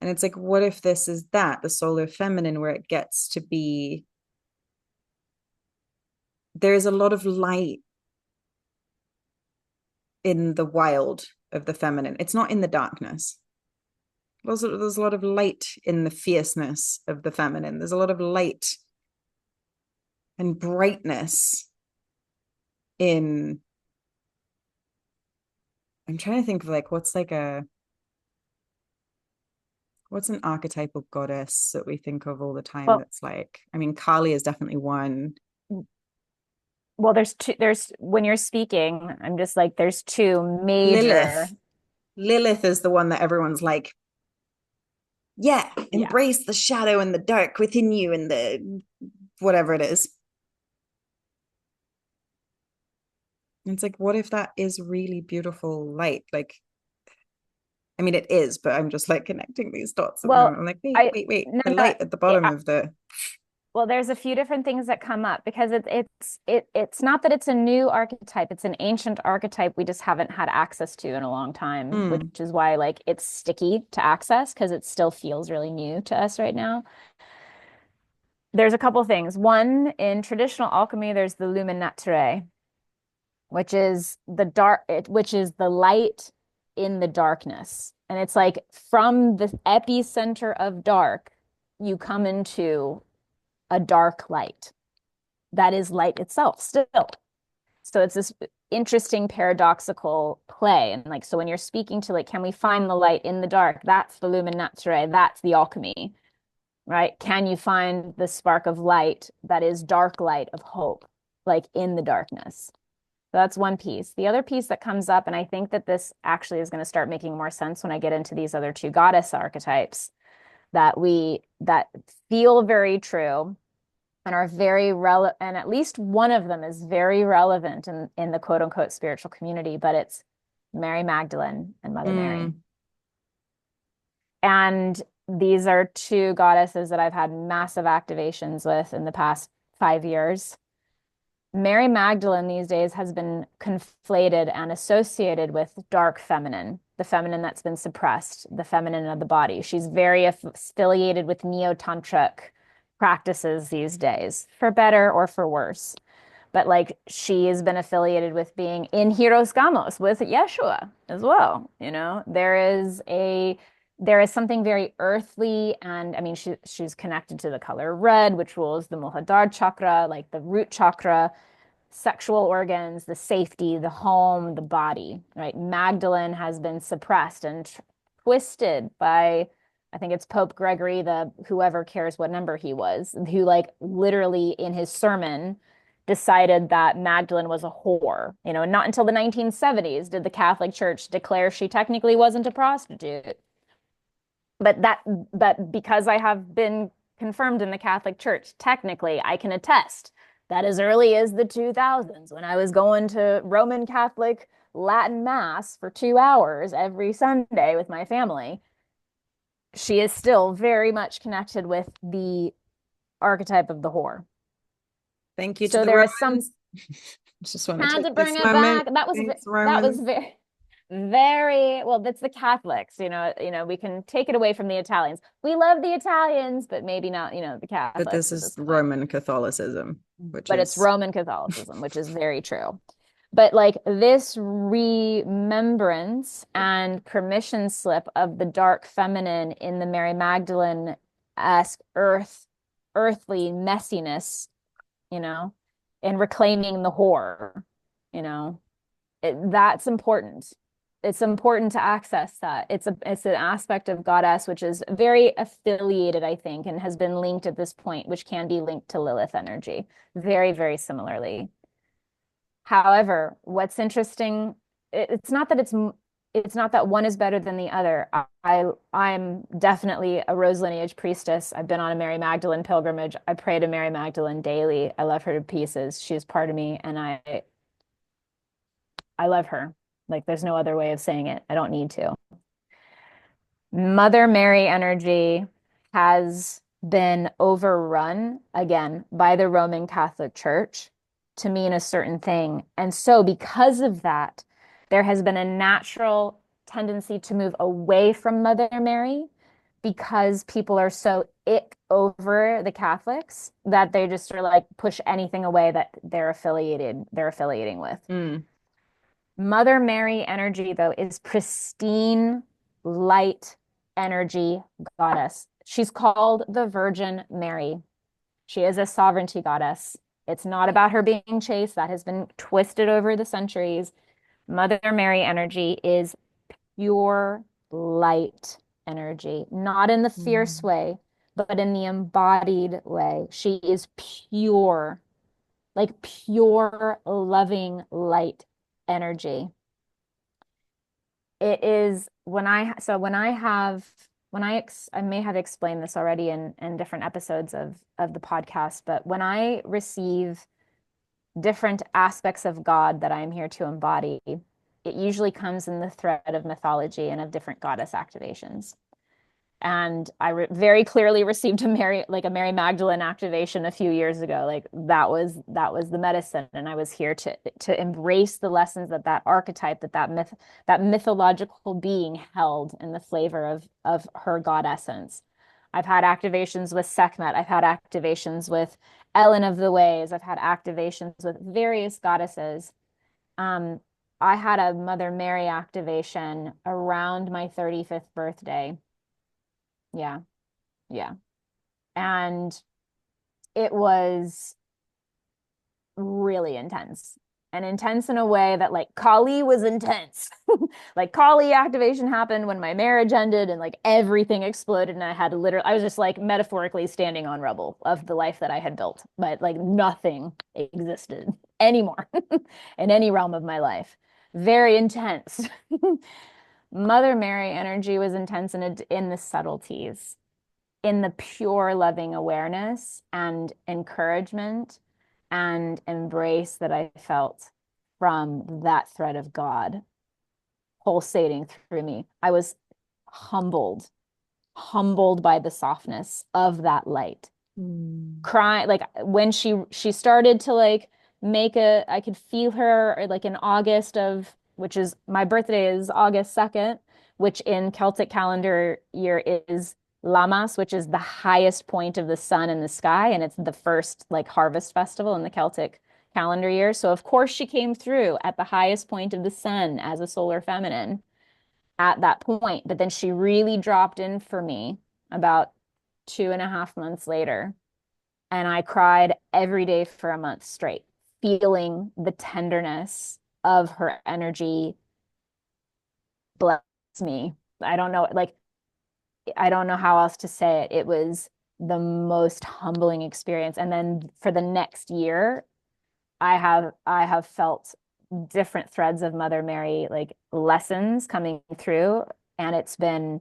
And it's like, what if this is that, the solar feminine, where it gets to be, there's a lot of light in the wild of the feminine. It's not in the darkness. There's a lot of light in the fierceness of the feminine. There's a lot of light and brightness in, I'm trying to think of like what's an archetypal goddess that we think of all the time Well, that's like, I mean, Kali is definitely one. well, there's when you're speaking, I'm just like, there's two major. Lilith. Lilith is the one that everyone's like, yeah, Yeah. embrace the shadow and the dark within you and the whatever it is. And it's like, what if that is really beautiful light? Like, I mean, it is, but I'm just like connecting these dots at the moment. Well, I'm like, wait, I wait, wait. no, The no, light at the bottom I, of the. well, there's a few different things that come up because it's not that it's a new archetype, it's an ancient archetype we just haven't had access to in a long time, which Mm, is why like it's sticky to access because it still feels really new to us right now. There's a couple things. One, in traditional alchemy, there's the lumen naturae, which is which is the light in the darkness. And it's like from the epicenter of dark, you come into a dark light that is light itself still. So it's this interesting paradoxical play. And like, so when you're speaking to like, can we find the light in the dark? That's the lumen naturae, that's the alchemy, right? Can you find the spark of light that is dark light of hope, like in the darkness? So that's one piece. The other piece that comes up, and I think that this actually is going to start making more sense when I get into these other two goddess archetypes that feel very true and are very relevant, and at least one of them is very relevant in the quote unquote spiritual community, but it's Mary Magdalene and Mother Mary. mm, And these are two goddesses that I've had massive activations with in the past 5 years. Mary Magdalene these days has been conflated and associated with dark feminine, the feminine that's been suppressed, the feminine of the body. She's very affiliated with neo-tantric practices these days, for better or for worse. But like she has been affiliated with being in Hieros Gamos with Yeshua as well. There is something very earthly, and I mean she's connected to the color red, which rules the Muladhara chakra, like the root chakra, sexual organs, the safety, the home, the body, right? Magdalene has been suppressed and twisted by, I think it's Pope Gregory, the whoever cares what number he was, who like literally in his sermon decided that Magdalene was a whore. Not until the 1970s did the Catholic Church declare she technically wasn't a prostitute. but because I have been confirmed in the Catholic Church, technically I can attest that as early as the 2000s, when I was going to Roman Catholic Latin Mass for 2 hours every Sunday with my family, she is still very much connected with the archetype of the whore. Thank you to So the there is some Romans. Just want to had take to bring this it moment. back. That was Thanks, that Romans. was very well. That's the Catholics, we can take it away from the Italians. We love the Italians, but maybe not, the But this Catholics at is this point. Roman Catholicism, which But it's is Roman Catholicism, which is very true. But like this remembrance and permission slip of the dark feminine in the Mary Magdalene-esque earthly messiness, you know, and reclaiming the whore, you know, that's important. It's important to access that. It's an aspect of goddess which is very affiliated, I think, and has been linked at this point, which can be linked to Lilith energy, very, very similarly. However, what's interesting, it's not that one is better than the other. I'm definitely a Rose lineage priestess. I've been on a Mary Magdalene pilgrimage. I pray to Mary Magdalene daily. I love her to pieces. She's part of me, and I love her. Like there's no other way of saying it. I don't need to. Mother Mary energy has been overrun again by the Roman Catholic Church to mean a certain thing. And so, because of that, there has been a natural tendency to move away from Mother Mary because people are so ick over the Catholics that they just sort of like push anything away that they're affiliating with. mm, Mother Mary energy, though, is pristine, light energy goddess. She's called the Virgin Mary. She is a sovereignty goddess. It's not about her being chaste. That has been twisted over the centuries. Mother Mary energy is pure light energy, not in the fierce mm, way, but in the embodied way. She is pure, like pure, loving light energy. It is I may have explained this already in different episodes of the podcast, but when I receive different aspects of God that I am here to embody, it usually comes in the thread of mythology and of different goddess activations. And very clearly received a Mary Magdalene activation a few years ago. Like that was the medicine, and I was here to embrace the lessons that archetype, that mythological being held in the flavor of her god essence. I've had activations with Sekhmet. I've had activations with Ellen of the Ways. I've had activations with various goddesses. Um, I had a Mother Mary activation around my 35th birthday. Yeah. Yeah. And it was really intense and intense in a way that like Kali was intense. Like Kali activation happened when my marriage ended and like everything exploded and I was just like metaphorically standing on rubble of the life that I had built, but like nothing existed anymore in any realm of my life. Very intense. Mother Mary energy was intense in the subtleties, in the pure loving awareness and encouragement and embrace that I felt from that thread of God pulsating through me. I was humbled, humbled by the softness of that light. mm, Crying, like when she started to like I could feel her like in August of, which is my birthday is August 2nd, which in Celtic calendar year is Lammas, which is the highest point of the sun in the sky, and it's the first like harvest festival in the Celtic calendar year. So of course she came through at the highest point of the sun as a solar feminine at that point. But then she really dropped in for me about 2.5 months later. And I cried every day for a month straight, feeling the tenderness of her energy bless me. I don't know, like, I don't know how else to say it. It was the most humbling experience. And then for the next year, I have felt different threads of Mother Mary, like lessons coming through. And it's been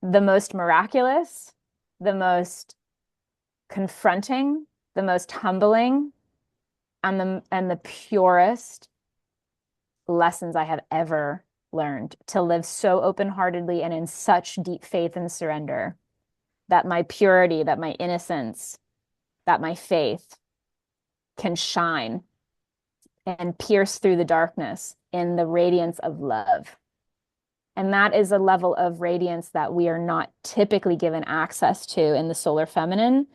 the most miraculous, the most confronting, the most humbling, and the purest lessons I have ever learned to live so open-heartedly and in such deep faith and surrender that my purity, that my innocence, that my faith can shine and pierce through the darkness in the radiance of love. And that is a level of radiance that we are not typically given access to in the solar feminine,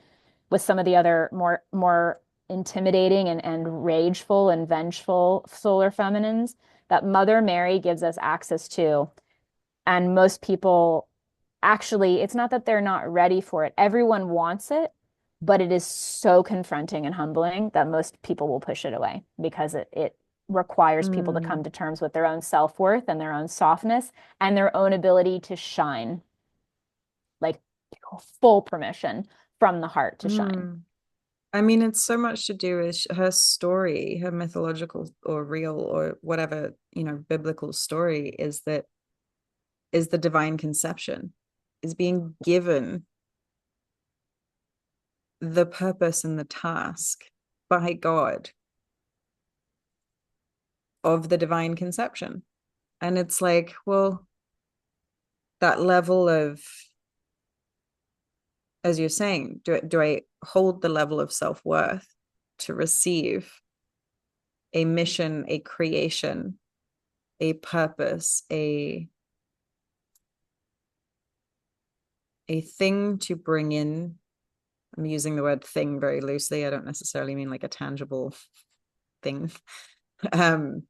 with some of the other more intimidating and rageful and vengeful solar feminines that Mother Mary gives us access to. And most people actually, it's not that they're not ready for it. Everyone wants it, but it is so confronting and humbling that most people will push it away because it requires people to come Mm. to terms with their own self-worth and their own softness and their own ability to shine, like full permission from the heart to shine. Mm. I mean, it's so much to do with her story, her mythological or real or whatever, biblical story is the divine conception, is being given the purpose and the task by God of the divine conception. And it's like, well, that level of, as you're saying, do I hold the level of self-worth to receive a mission, a creation, a purpose, a thing to bring in? I'm using the word thing very loosely. I don't necessarily mean like a tangible thing. um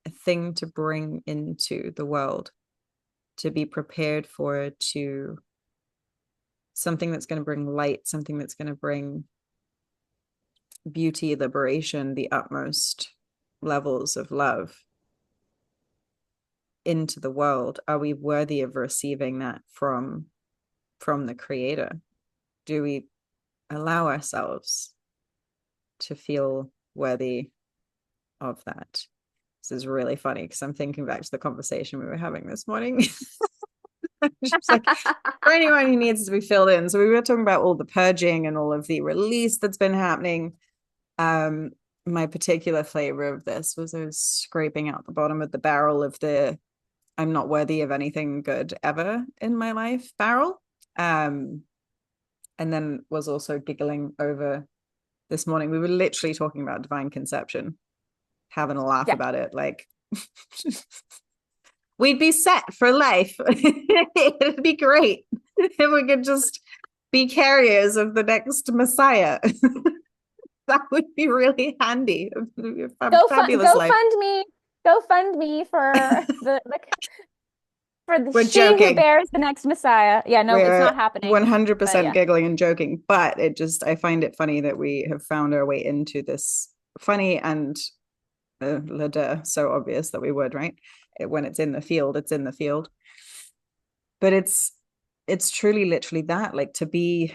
a thing to bring into the world, to be prepared for, to something that's going to bring light, something that's going to bring beauty, liberation, the utmost levels of love into the world. Are we worthy of receiving that from the creator? Do we allow ourselves to feel worthy of that? This is really funny because I'm thinking back to the conversation we were having this morning. Just like, for anyone who needs to be filled in, so we were talking about all the purging and all of the release that's been happening. My particular flavor of this was I was scraping out the bottom of the barrel of the I'm not worthy of anything good ever in my life barrel. And then was also giggling over this morning. We were literally talking about divine conception, having a laugh Yeah. about it. Like, we'd be set for life. It'd be great if we could just be carriers of the next Messiah. That would be really handy. A fabulous Go life. fund me. Go fund me for We're she who joking. bears the next Messiah. Yeah, no, it's We're not happening. But 100% yeah. giggling and joking, but I find it funny that we have found our way into this funny and so obvious that we would, right? When it's in the field, it's in the field. But it's truly literally that, like, to be,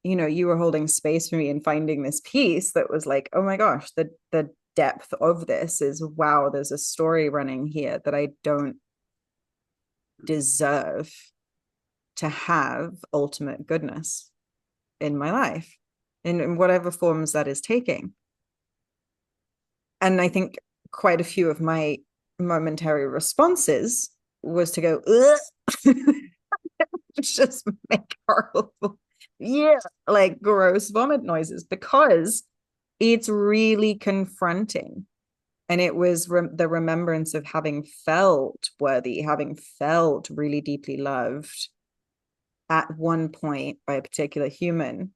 you were holding space for me and finding this piece that was like, oh my gosh, the depth of this is, wow, there's a story running here that I don't deserve to have ultimate goodness in my life, in whatever forms that is taking. And I think quite a few of my momentary responses was to go, just make horrible, yeah, like gross vomit noises, because it's really confronting. And it was the remembrance of having felt worthy, having felt really deeply loved at one point by a particular human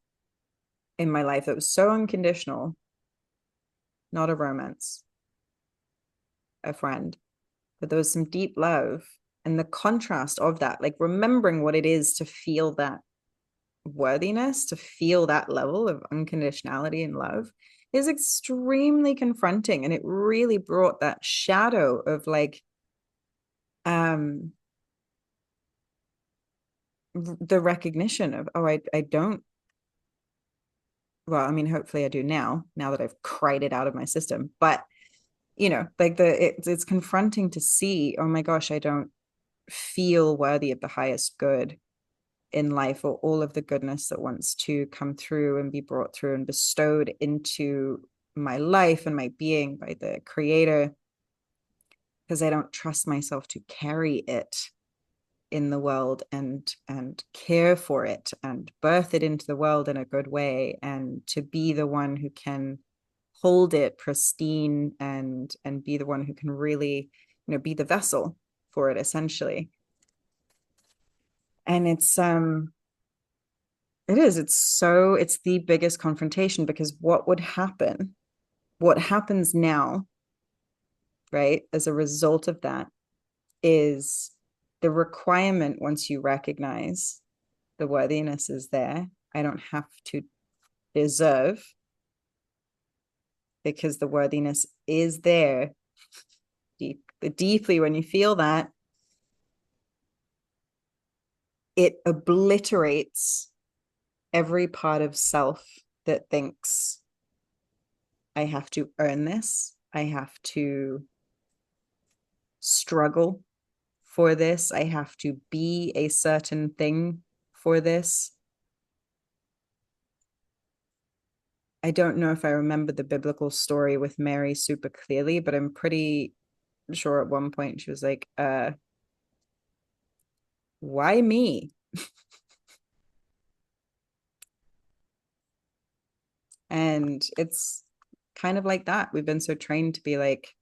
in my life that was so unconditional, not a romance, a friend, but there was some deep love. And the contrast of that, like remembering what it is to feel that worthiness, to feel that level of unconditionality and love, is extremely confronting. And it really brought that shadow of like the recognition of, oh, I don't, well, I mean, hopefully I do now that I've cried it out of my system, but like it's confronting to see, oh my gosh, I don't feel worthy of the highest good in life, or all of the goodness that wants to come through and be brought through and bestowed into my life and my being by the creator, because I don't trust myself to carry it in the world and care for it and birth it into the world in a good way, and to be the one who can hold it pristine and be the one who can really, be the vessel for it, essentially. And it's the biggest confrontation, because what happens now, right, as a result of that, is the requirement, once you recognize the worthiness is there, I don't have to deserve, because the worthiness is there deeply. When you feel that, it obliterates every part of self that thinks, I have to earn this, I have to struggle for this, I have to be a certain thing for this. I don't know if I remember the biblical story with Mary super clearly, but I'm pretty sure at one point she was like, why me? And it's kind of like that. We've been so trained to be like,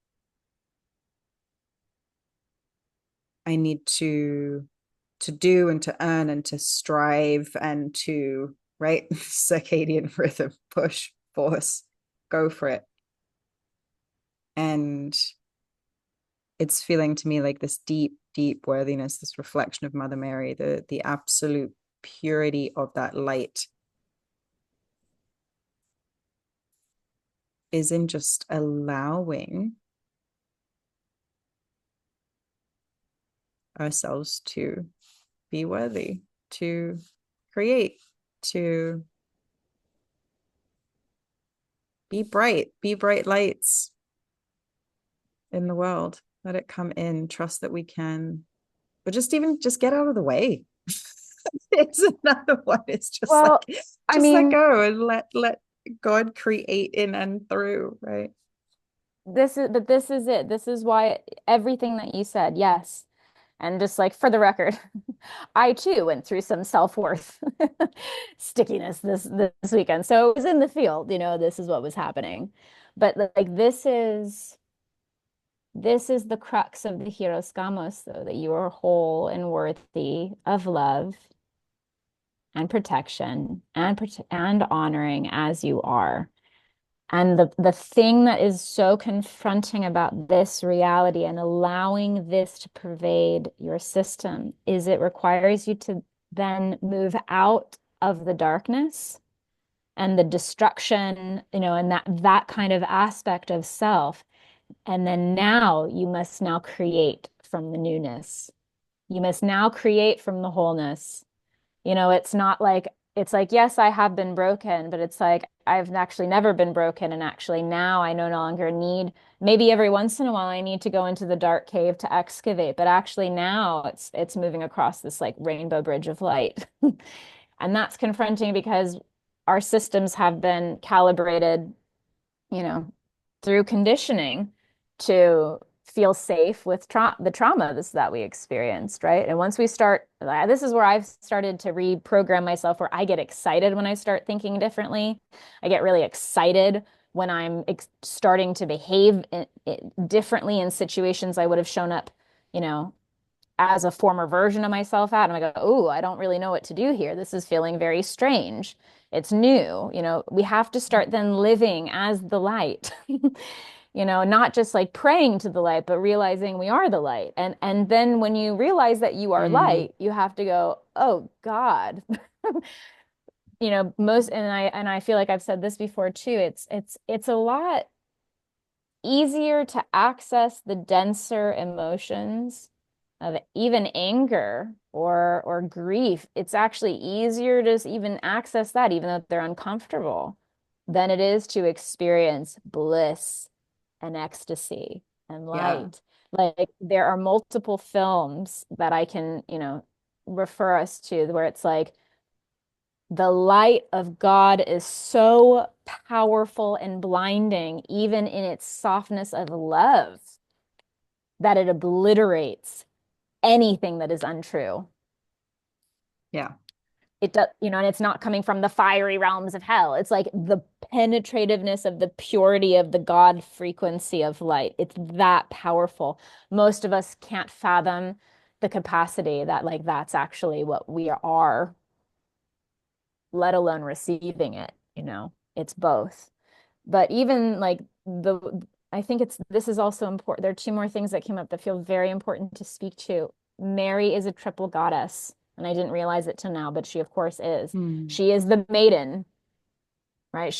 I need to do and to earn and to strive and to, right, circadian rhythm, push, force, go for it. And it's feeling to me like this deep, deep worthiness, this reflection of Mother Mary, the absolute purity of that light is in just allowing ourselves to be worthy, to create, to be bright lights in the world. Let it come in, trust that we can, but just get out of the way. It's another one. It's just like, Well, I just let mean, go and let God create in and through, right? this is it. This is why everything that you said, yes. And just like for the record, I too went through some self-worth stickiness this weekend. So it was in the field, this is what was happening. But like this is the crux of the Hieros Gamos, though, that you are whole and worthy of love and protection and honoring as you are. And the thing that is so confronting about this reality and allowing this to pervade your system is it requires you to then move out of the darkness and the destruction, and that kind of aspect of self. And then now you must now create from the newness. You must now create from the wholeness. It's like, yes, I have been broken, but it's like I've actually never been broken. And actually now I no longer need, maybe every once in a while I need to go into the dark cave to excavate, but actually now it's moving across this like rainbow bridge of light. And that's confronting because our systems have been calibrated, you know, through conditioning to feel safe with the trauma that we experienced, right? And once we start, this is where I've started to reprogram myself, where I get excited when I start thinking differently. I get really excited when I'm starting to behave differently in situations I would have shown up, you know, as a former version of myself at. And I go, oh, I don't really know what to do here. This is feeling very strange. It's new. We have to start then living as the light. Not just like praying to the light, but realizing we are the light. And then when you realize that you are Mm, light, you have to go, oh God. Most and I feel like I've said this before too. It's a lot easier to access the denser emotions of even anger or grief. It's actually easier to even access that, even though they're uncomfortable, than it is to experience bliss and ecstasy and Yeah. light. Like there are multiple films that I can, refer us to where it's like the light of God is so powerful and blinding, even in its softness of love, that it obliterates anything that is untrue. Yeah. It does, and it's not coming from the fiery realms of hell. It's like the penetrativeness of the purity of the God frequency of light. It's that powerful. Most of us can't fathom the capacity that, like, that's actually what we are, let alone receiving it, It's both. But even like I think this is also important. There are two more things that came up that feel very important to speak to. Mary is a triple goddess, and I didn't realize it till now, but she of course is. Mm. She is the maiden, right?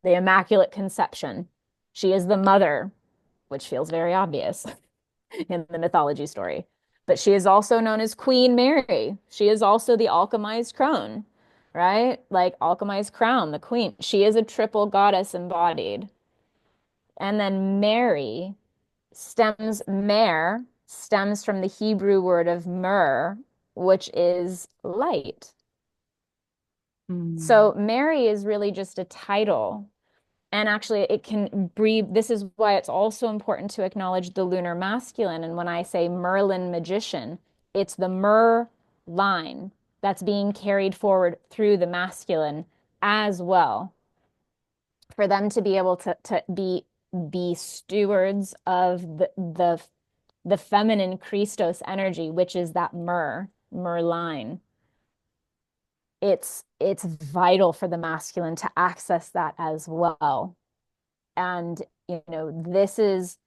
The Immaculate Conception. She is the mother, which feels very obvious in the mythology story. But she is also known as Queen Mary. She is also the alchemized crown, right? Like alchemized crown, the queen. She is a triple goddess embodied. And then Mare stems from the Hebrew word of myrrh, which is light. Mm. So Mary is really just a title. And actually, it can breathe. This is why it's also important to acknowledge the lunar masculine. And when I say Merlin magician, it's the Mer line that's being carried forward through the masculine as well, for them to be able to be stewards of the feminine Christos energy, which is that Mer line. It's vital for the masculine to access that as well. And this is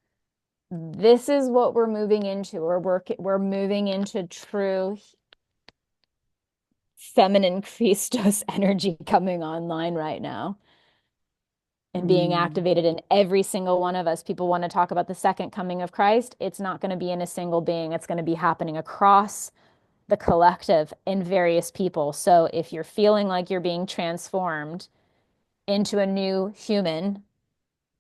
what we're moving into. We're moving into true feminine Christos energy coming online right now and being Mm. activated in every single one of us. People want to talk about the second coming of Christ. It's not going to be in a single being. It's going to be happening across the collective in various people. So if you're feeling like you're being transformed into a new human,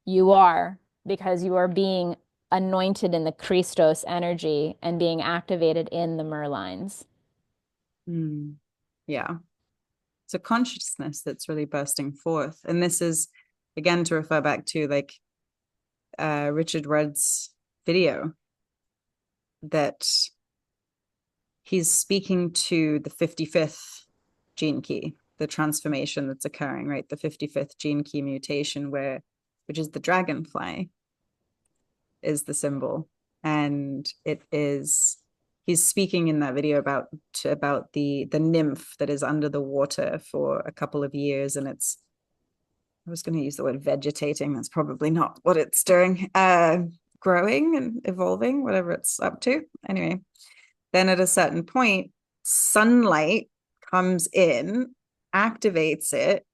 you are, because you are being anointed in the Christos energy and being activated in the Merlines. Mm. Yeah. It's a consciousness that's really bursting forth. And this is, again, to refer back to like Richard Rudd's video, that he's speaking to the 55th gene key, the transformation that's occurring, right? The 55th gene key mutation, which is the dragonfly, is the symbol. And he's speaking in that video about the nymph that is under the water for a couple of years, and I was going to use the word vegetating. That's probably not what it's doing. Growing and evolving, whatever it's up to. Anyway, then at a certain point, sunlight comes in, activates it,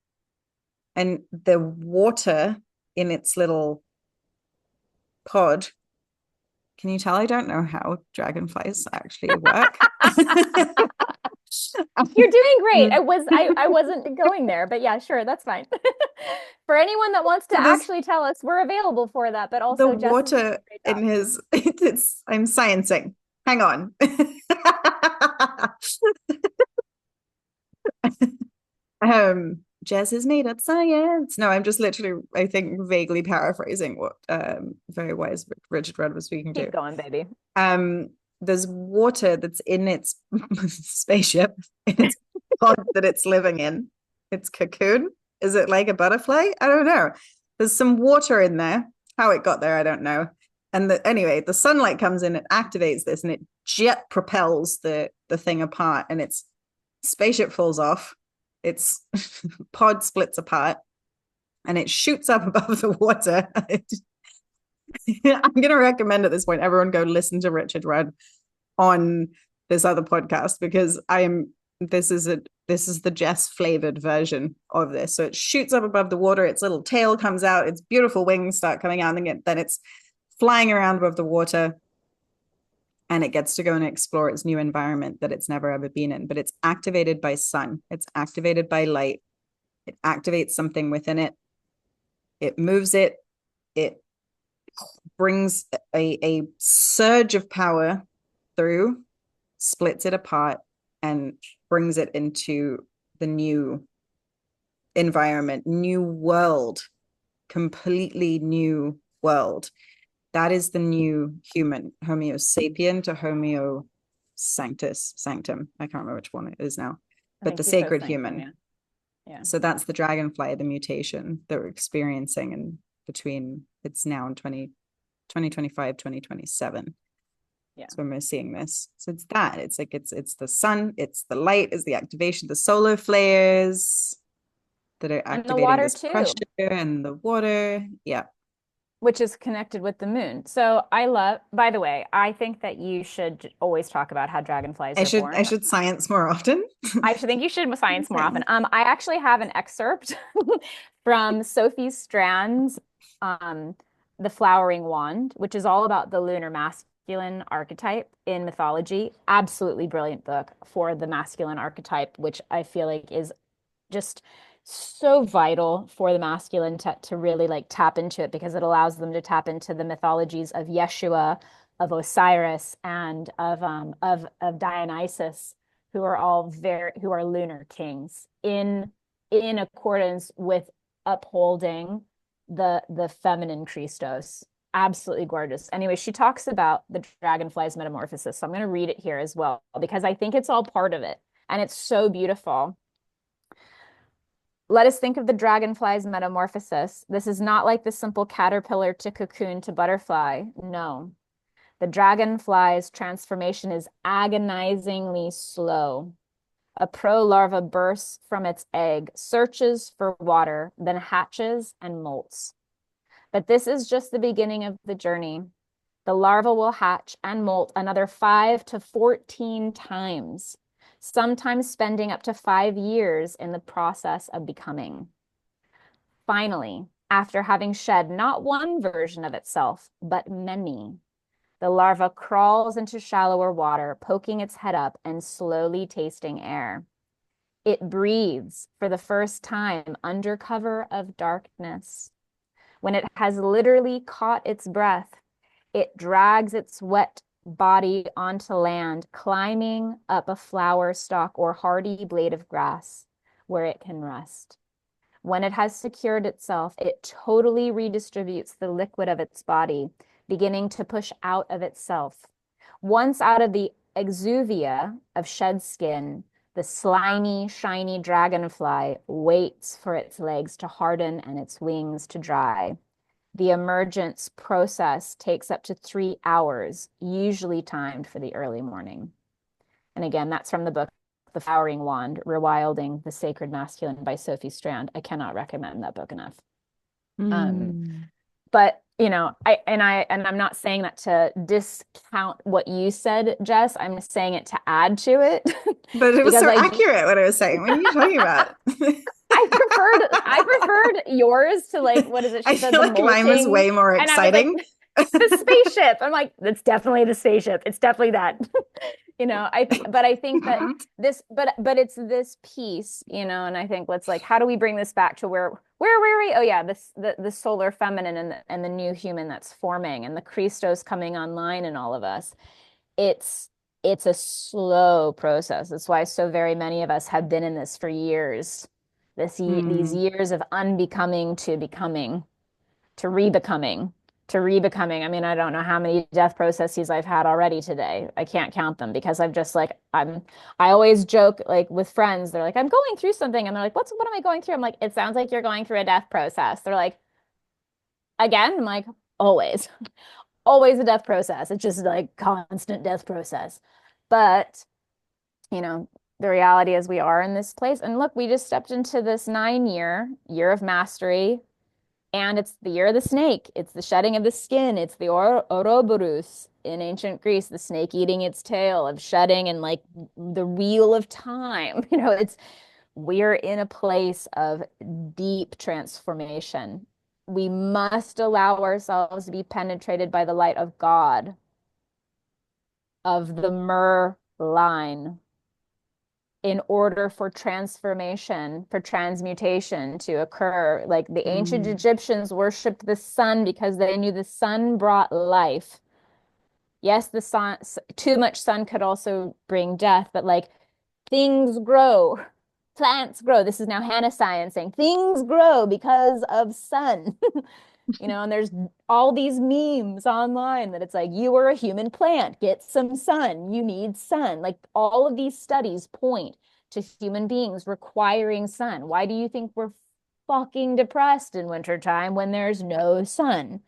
and the water in its little pod. Can you tell I don't know how dragonflies actually work? You're doing great. I wasn't going there, but yeah, sure, that's fine. For anyone that wants to So this actually tell us, we're available for that, but the also Jess is doing water a great in job. his it's I'm sciencing. Hang on. Jazz has made up science. No, I'm just literally, I think, vaguely paraphrasing what very wise Richard Rudd was speaking Keep to. going, baby. Um, there's water that's in its spaceship, in its pod that it's living in, its cocoon. Is it like a butterfly? I don't know. There's some water in there. How it got there, I don't know. And anyway, the sunlight comes in, it activates this, and it jet propels the thing apart, and its spaceship falls off. Its pod splits apart, and it shoots up above the water. I'm going to recommend at this point everyone go listen to Richard Rudd on this other podcast, because this is the Jess flavored version of this. So it shoots up above the water, its little tail comes out, its beautiful wings start coming out, and then it's flying around above the water, and it gets to go and explore its new environment that it's never ever been in. But it's activated by sun, it's activated by light, it activates something within it, it moves it, it brings a surge of power through, splits it apart, and brings it into the new environment, new world, completely new world. That is the new human, Homo sapien to Homo sanctum. I can't remember which one it is now, I but the think you said sacred sanctum, human. yeah. Yeah. So that's the dragonfly, the mutation that we're experiencing in between, it's now in 2025, 2027. Yeah. So when we're seeing this. So it's that. It's like it's the sun, it's the light, is the activation, the solar flares that are And the activating water this pressure too, and the water. Yeah. which is connected with the moon. So I love, by the way, I think that you should always talk about how dragonflies I are should I born. should science more often. I should think you should science more often. Science. I actually have an excerpt from Sophie Strand's The Flowering Wand, which is all about the lunar masculine archetype in mythology. Absolutely brilliant book for the masculine archetype, which I feel like is just so vital for the masculine to really like tap into it because it allows them to tap into the mythologies of Yeshua, of Osiris, and of Dionysus, who are all very who are lunar kings in accordance with upholding the feminine Christos. Absolutely gorgeous. Anyway, she talks about the dragonfly's metamorphosis. So I'm going to read it here as well because I think it's all part of it and it's so beautiful. Let us think of the dragonfly's metamorphosis. This is not like the simple caterpillar to cocoon to butterfly. No. The dragonfly's transformation is agonizingly slow. A pro-larva bursts from its egg, searches for water, then hatches and molts. But this is just the beginning of the journey. The larva will hatch and molt another 5 to 14 times, sometimes spending up to 5 years in the process of becoming. Finally, after having shed not one version of itself, but many, the larva crawls into shallower water, poking its head up and slowly tasting air. It breathes for the first time under cover of darkness. When it has literally caught its breath, it drags its wet body onto land, climbing up a flower stalk or hardy blade of grass where it can rest. When it has secured itself, it totally redistributes the liquid of its body, beginning to push out of itself. Once out of the exuvia of shed skin, the slimy, shiny dragonfly waits for its legs to harden and its wings to dry. The emergence process takes up to 3 hours, usually timed for the early morning. And again, that's from the book The Flowering Wand, Rewilding the Sacred Masculine by Sophie Strand. I cannot recommend that book enough. Mm. But you know, I'm not saying that to discount what you said, Jess. I'm just saying it to add to it But it was because so accurate what I was saying. What are you talking about? I preferred yours to like what is it? I She said feel the like mine was molting, way more and I was like exciting. the spaceship. I'm like, that's definitely the spaceship. It's definitely that. But I think that but it's this piece, and I think let's like, how do we bring this back to where were we? Oh yeah, the solar feminine and the new human that's forming and the Christos coming online in all of us. It's it's a slow process. That's why so very many of us have been in this for years. These Mm. years of unbecoming to becoming to rebecoming to rebecoming. I mean, I don't know how many death processes I've had already today. I can't count them because I've just like I always joke like with friends, they're like, I'm going through something, and they're like, what am I going through? I'm like, it sounds like you're going through a death process. They're like, again? I'm like, always. Always a death process. It's just like constant death process. But, the reality is we are in this place. And look, we just stepped into this 9 year of mastery. And it's the year of the snake. It's the shedding of the skin. It's the Ouroboros in ancient Greece, the snake eating its tail of shedding and like the wheel of time. We're in a place of deep transformation. We must allow ourselves to be penetrated by the light of God, of the myrrh line. in order for transformation, for transmutation to occur. Like the ancient Mm. Egyptians worshiped the sun because they knew the sun brought life. Yes, the sun, too much sun could also bring death, but like things grow, plants grow. This is now Hannah science saying things grow because of sun. And there's all these memes online that it's like, you are a human plant, get some sun, you need sun. Like all of these studies point to human beings requiring sun. Why do you think we're fucking depressed in wintertime when there's no sun?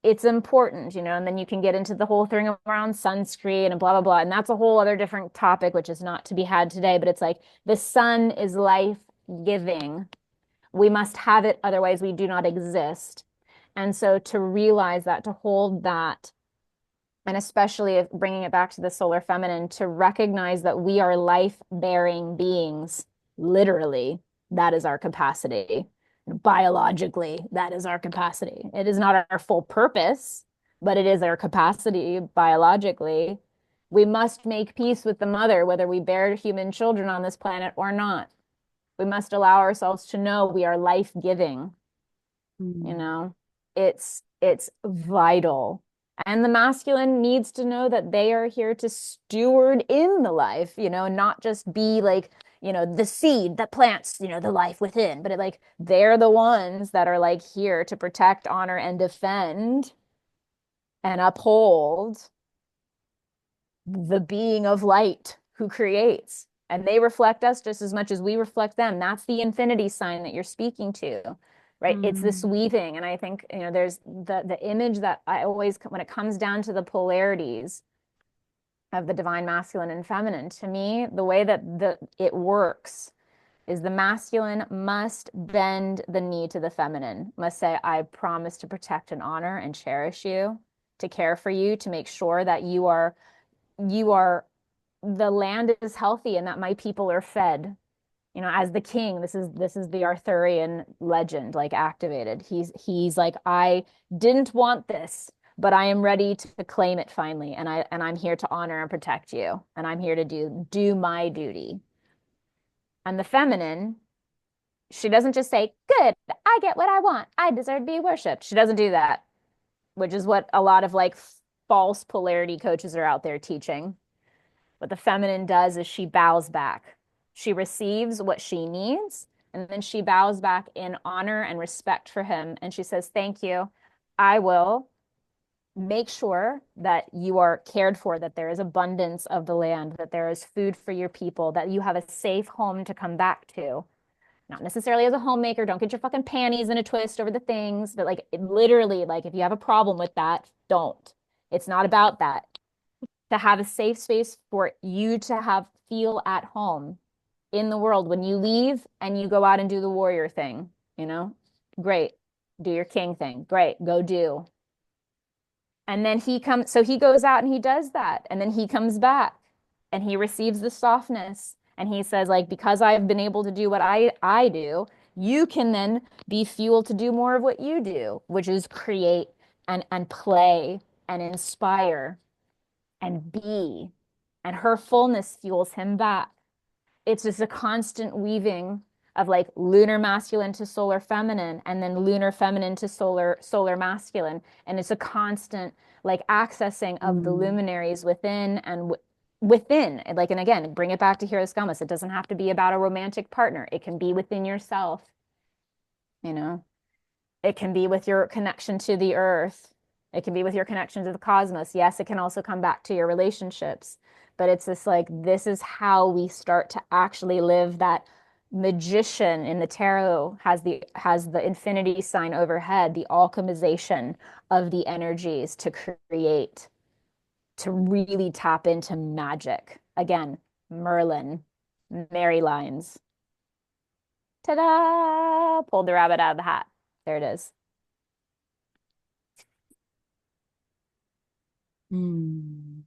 It's important, and then you can get into the whole thing around sunscreen and blah, blah, blah. And that's a whole other different topic, which is not to be had today. But it's like the sun is life giving. We must have it, otherwise, we do not exist. And so to realize that, to hold that, and especially if bringing it back to the solar feminine, to recognize that we are life-bearing beings, literally, that is our capacity. Biologically, that is our capacity. It is not our full purpose, but it is our capacity biologically. We must make peace with the mother, whether we bear human children on this planet or not. We must allow ourselves to know we are life-giving. you Mm. know it's vital, and the masculine needs to know that they are here to steward in the life, not just be like, the seed that plants, the life within, but like they're the ones that are like here to protect, honor, and defend and uphold the being of light who creates. And they reflect us just as much as we reflect them. That's the infinity sign that you're speaking to, right? It's this Mm. weaving. And I think, there's the image that I always, when it comes down to the polarities of the divine masculine and feminine, to me, the way that it works is the masculine must bend the knee to the feminine, must say, I promise to protect and honor and cherish you, to care for you, to make sure that you are the land is healthy and that my people are fed. As the king, this is the Arthurian legend, like activated. He's like, I didn't want this, but I am ready to claim it finally, and I'm here to honor and protect you, and I'm here to do my duty. And the feminine, she doesn't just say, good, I get what I want, I deserve to be worshipped. She doesn't do that, which is what a lot of like false polarity coaches are out there teaching. What the feminine does is she bows back. She receives what she needs, and then she bows back in honor and respect for him. And she says, thank you. I will make sure that you are cared for, that there is abundance of the land, that there is food for your people, that you have a safe home to come back to. Not necessarily as a homemaker. Don't get your fucking panties in a twist over the things, but like literally, like if you have a problem with that, don't. It's not about that, to have a safe space for you to have feel at home in the world when you leave and you go out and do the warrior thing, you know? Great. Do your king thing. Great. Go do. And then so he goes out and he does that. And then he comes back and he receives the softness. And he says, like, because I've been able to do what I do, you can then be fueled to do more of what you do, which is create and play and inspire and be. And her fullness fuels him back. It's just a constant weaving of like lunar masculine to solar feminine, and then lunar feminine to solar masculine. And it's a constant like accessing of the Mm. luminaries within and within. Like, and again, bring it back to Hieros Gamos. It doesn't have to be about a romantic partner. It can be within yourself, you know? It can be with your connection to the earth. It can be with your connection to the cosmos. Yes, it can also come back to your relationships. But it's this like, this is how we start to actually live that magician in the tarot has the infinity sign overhead, the alchemization of the energies to create, to really tap into magic. Again, Merlin, Mary lines. Ta-da! Pulled the rabbit out of the hat. There it is. Mm.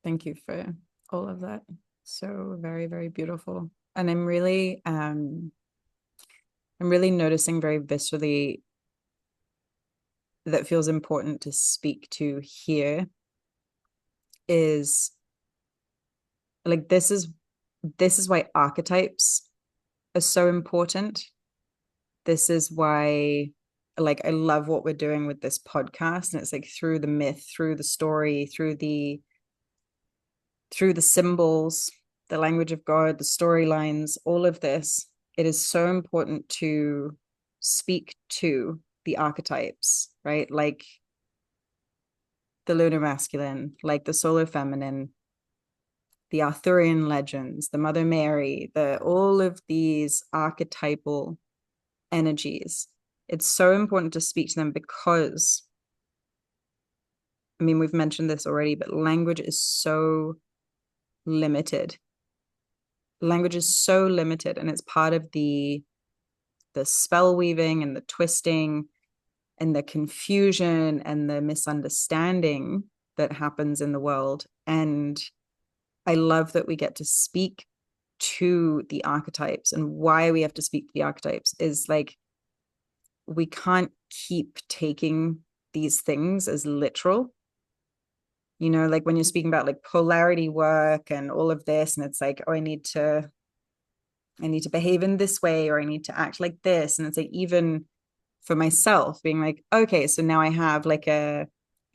Thank you for all of that. So very, very beautiful. And I'm really noticing very viscerally that feels important to speak to here is like this is this is why archetypes are so important. This is why, like, I love what we're doing with this podcast. And it's like through the myth, through the story, through the symbols, the language of God, the storylines, all of this, it is so important to speak to the archetypes, right? Like the lunar masculine, like the solar feminine, the Arthurian legends, the Mother Mary, the all of these archetypal energies. It's so important to speak to them because, I mean, we've mentioned this already, but language is so limited. Language is so limited, and it's part of the spell weaving and the twisting and the confusion and the misunderstanding that happens in the world. And I love that we get to speak to the archetypes, and why we have to speak to the archetypes is like, we can't keep taking these things as literal. You know, like when you're speaking about like polarity work and all of this, and it's like, oh, I need to behave in this way, or I need to act like this. And it's like, even for myself being like, okay, so now I have like a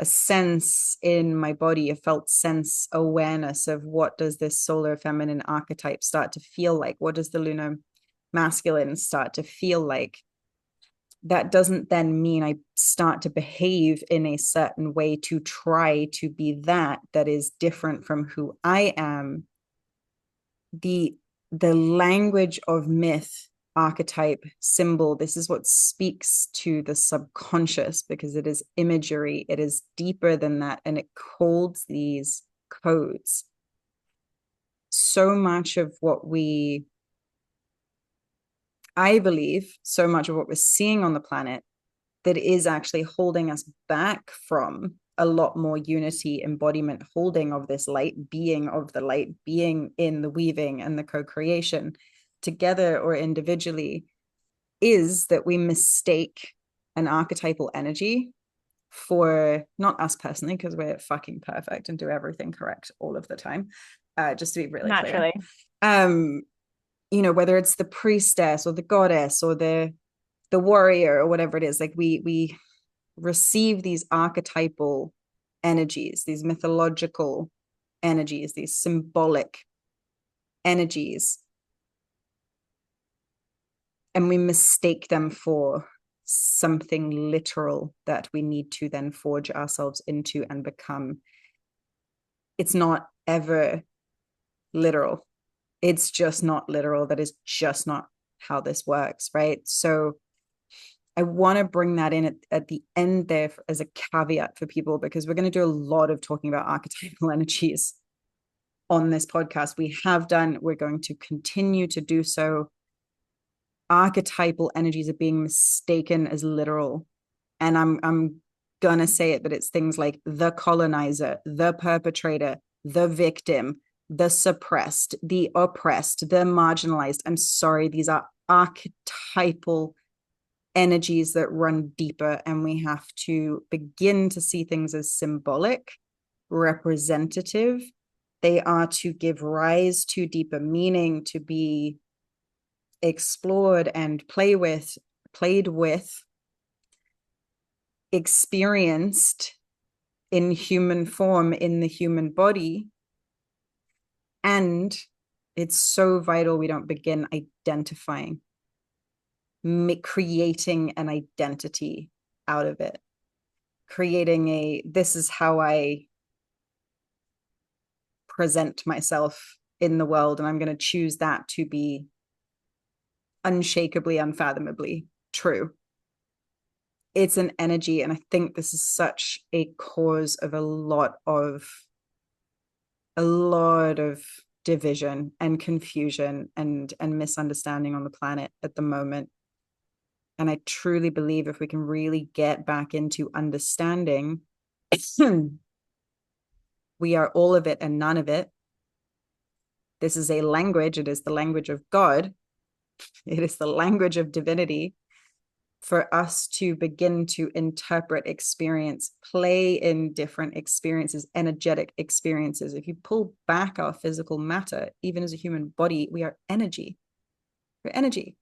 sense in my body, a felt sense awareness of what does this solar feminine archetype start to feel like? What does the lunar masculine start to feel like? That doesn't then mean I start to behave in a certain way to try to be that is different from who I am. The language of myth, archetype, symbol, this is what speaks to the subconscious, because it is imagery, it is deeper than that, and it holds these codes. So much of what I believe, so much of what we're seeing on the planet that is actually holding us back from a lot more unity, embodiment, holding of this light, being of the light, being in the weaving and the co-creation together or individually, is that we mistake an archetypal energy for, not us personally, because we're fucking perfect and do everything correct all of the time, just to be really clear. Naturally. You know, whether it's the priestess or the goddess or the warrior or whatever it is, like we receive these archetypal energies, these mythological energies, these symbolic energies, and we mistake them for something literal that we need to then forge ourselves into and become. It's not ever literal. It's just not literal. That is just not how this works, right? So I want to bring that in at the end there as a caveat for people, because we're going to do a lot of talking about archetypal energies on this podcast. We have done, we're going to continue to do so. Archetypal energies are being mistaken as literal. And I'm going to say it, but it's things like the colonizer, the perpetrator, the victim, the suppressed, the oppressed, the marginalized. I'm sorry, these are archetypal energies that run deeper, and we have to begin to see things as symbolic, representative. They are to give rise to deeper meaning, to be explored and played with, experienced in human form, in the human body. And it's so vital we don't begin identifying, creating an identity out of it, creating this is how I present myself in the world, and I'm going to choose that to be unshakably, unfathomably true. It's an energy, and I think this is such a cause of a lot of division and confusion and misunderstanding on the planet at the moment. And I truly believe if we can really get back into understanding, we are all of it and none of it. This is a language. It is the language of God. It is the language of divinity. for us to begin to interpret experience, play in different experiences, energetic experiences. If you pull back our physical matter, even as a human body, we are energy. We're energy.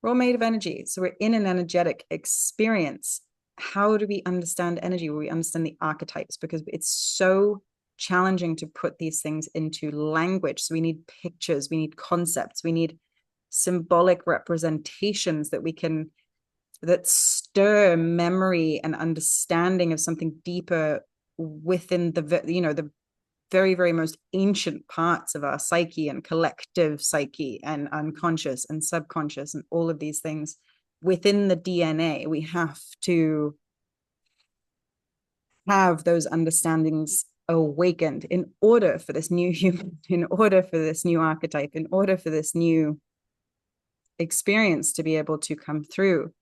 We're all made of energy. So we're in an energetic experience. How do we understand energy? Well, we understand the archetypes, because it's so challenging to put these things into language. So we need pictures, we need concepts, we need symbolic representations that stir memory and understanding of something deeper within the very, very most ancient parts of our psyche and collective psyche and unconscious and subconscious and all of these things within the DNA. We have to have those understandings awakened in order for this new human, in order for this new archetype, in order for this new experience to be able to come through.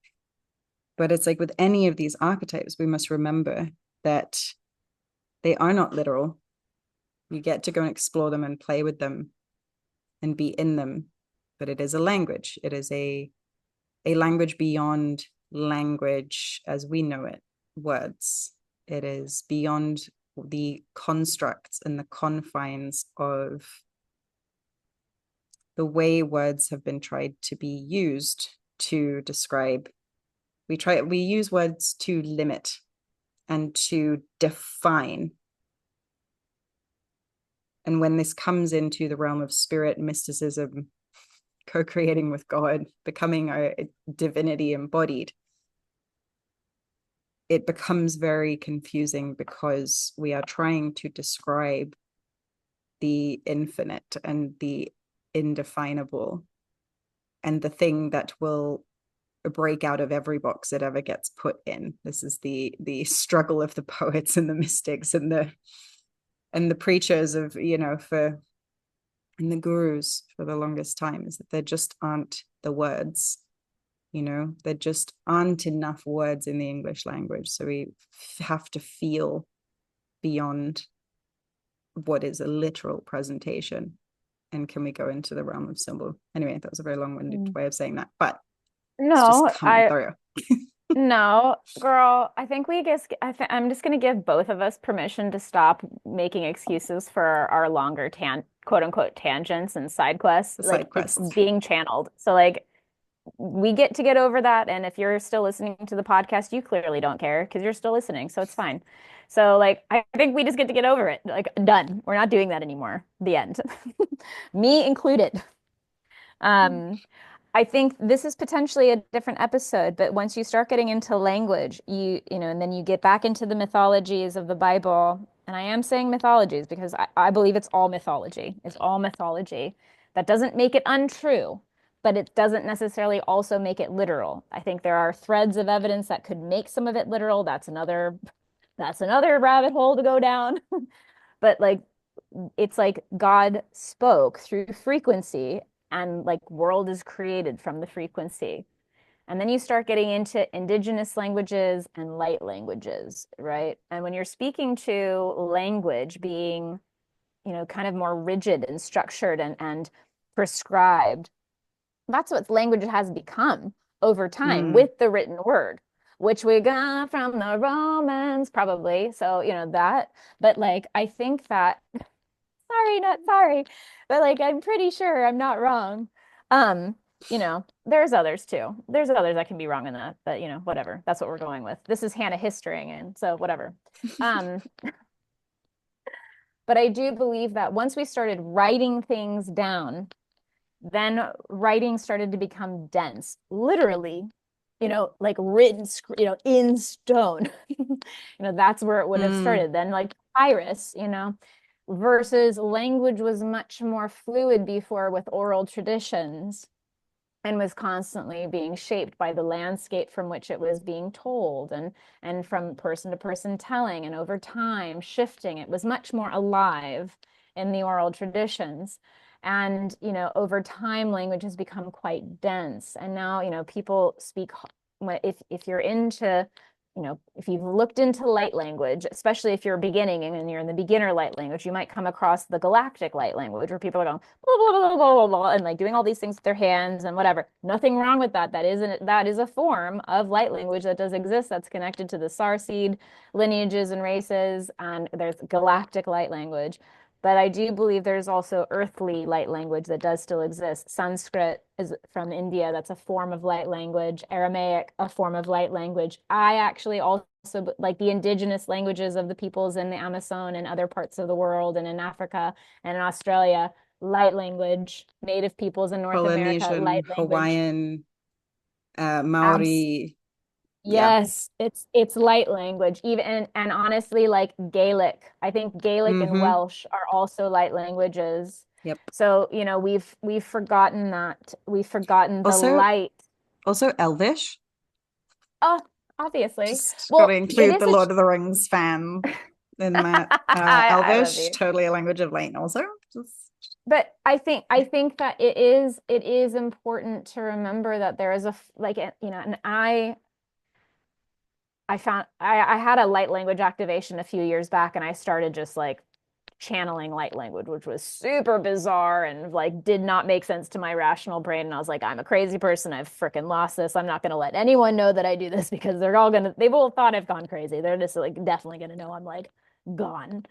But it's like with any of these archetypes, we must remember that they are not literal. You get to go and explore them and play with them and be in them. But it is a language. It is a language beyond language as we know it, words. It is beyond the constructs and the confines of the way words have been tried to be used to describe. We use words to limit and to define. And when this comes into the realm of spirit, mysticism, co-creating with God, becoming a divinity embodied, it becomes very confusing, because we are trying to describe the infinite and the indefinable and the thing that will break out of every box it ever gets put in. This is the struggle of the poets and the mystics and the preachers of, and the gurus for the longest time, is that there just aren't the words. There just aren't enough words in the English language. So we have to feel beyond what is a literal presentation. And can we go into the realm of symbol? Anyway, that was a very long-winded way of saying that, but it's just No, coming through. no, girl, I think I'm just going to give both of us permission to stop making excuses for our longer quote unquote tangents and side quests. The Like side it's quests. being channeled. So like we get over that. And if you're still listening to the podcast, you clearly don't care because you're still listening. So it's fine. So like I think we just get over it. Like done. We're not doing that anymore. The end. Me included. Um, I think this is potentially a different episode, but once you start getting into language, and then you get back into the mythologies of the Bible, and I am saying mythologies because I believe it's all mythology. It's all mythology. That doesn't make it untrue, but it doesn't necessarily also make it literal. I think there are threads of evidence that could make some of it literal. That's another rabbit hole to go down. But like it's like God spoke through frequency and like world is created from the frequency. And then you start getting into indigenous languages and light languages, right? And when you're speaking to language being, kind of more rigid and structured and prescribed, that's what language has become over time Mm. with the written word, which we got from the Romans, probably. So, that. But like, I think that sorry, not sorry. But like I'm pretty sure I'm not wrong. There's others too. There's others that can be wrong in that, but whatever. That's what we're going with. This is Hannah historying and so whatever. Um, but I do believe that once we started writing things down, then writing started to become dense, literally, like written, in stone. That's where it would have Mm. started. Then like papyrus, versus language was much more fluid before with oral traditions and was constantly being shaped by the landscape from which it was being told and from person to person telling and over time shifting. It was much more alive in the oral traditions. And, over time, language has become quite dense. And now, people speak, if you're into if you've looked into light language, especially if you're beginning and you're in the beginner light language, you might come across the galactic light language where people are going blah, blah, blah, blah, blah, blah, and like doing all these things with their hands and whatever. Nothing wrong with that. That is a form of light language that does exist that's connected to the Starseed lineages and races, and there's galactic light language. But I do believe there's also earthly light language that does still exist. Sanskrit is from India. That's a form of light language. Aramaic, a form of light language. I actually also like the indigenous languages of the peoples in the Amazon and other parts of the world and in Africa and in Australia, light language. Native peoples in North America, Polynesian, light language. Hawaiian, Abs Maori. Yeah. Yes, it's light language. Even and honestly, like Gaelic. I think Gaelic and Mm-hmm. Welsh are also light languages. Yep. So, we've forgotten that. We've forgotten the Also, light. also Elvish. Oh, obviously. Just got to Well, it include is the Lord of the Rings fan in that. I love Elvish, you. totally a language of light also. Just But I think that it is important to remember that there is and I had a light language activation a few years back, and I started just like channeling light language, which was super bizarre and like did not make sense to my rational brain. And I was like, I'm a crazy person. I've freaking lost this. I'm not going to let anyone know that I do this because they've all thought I've gone crazy. They're just like definitely going to know I'm like gone.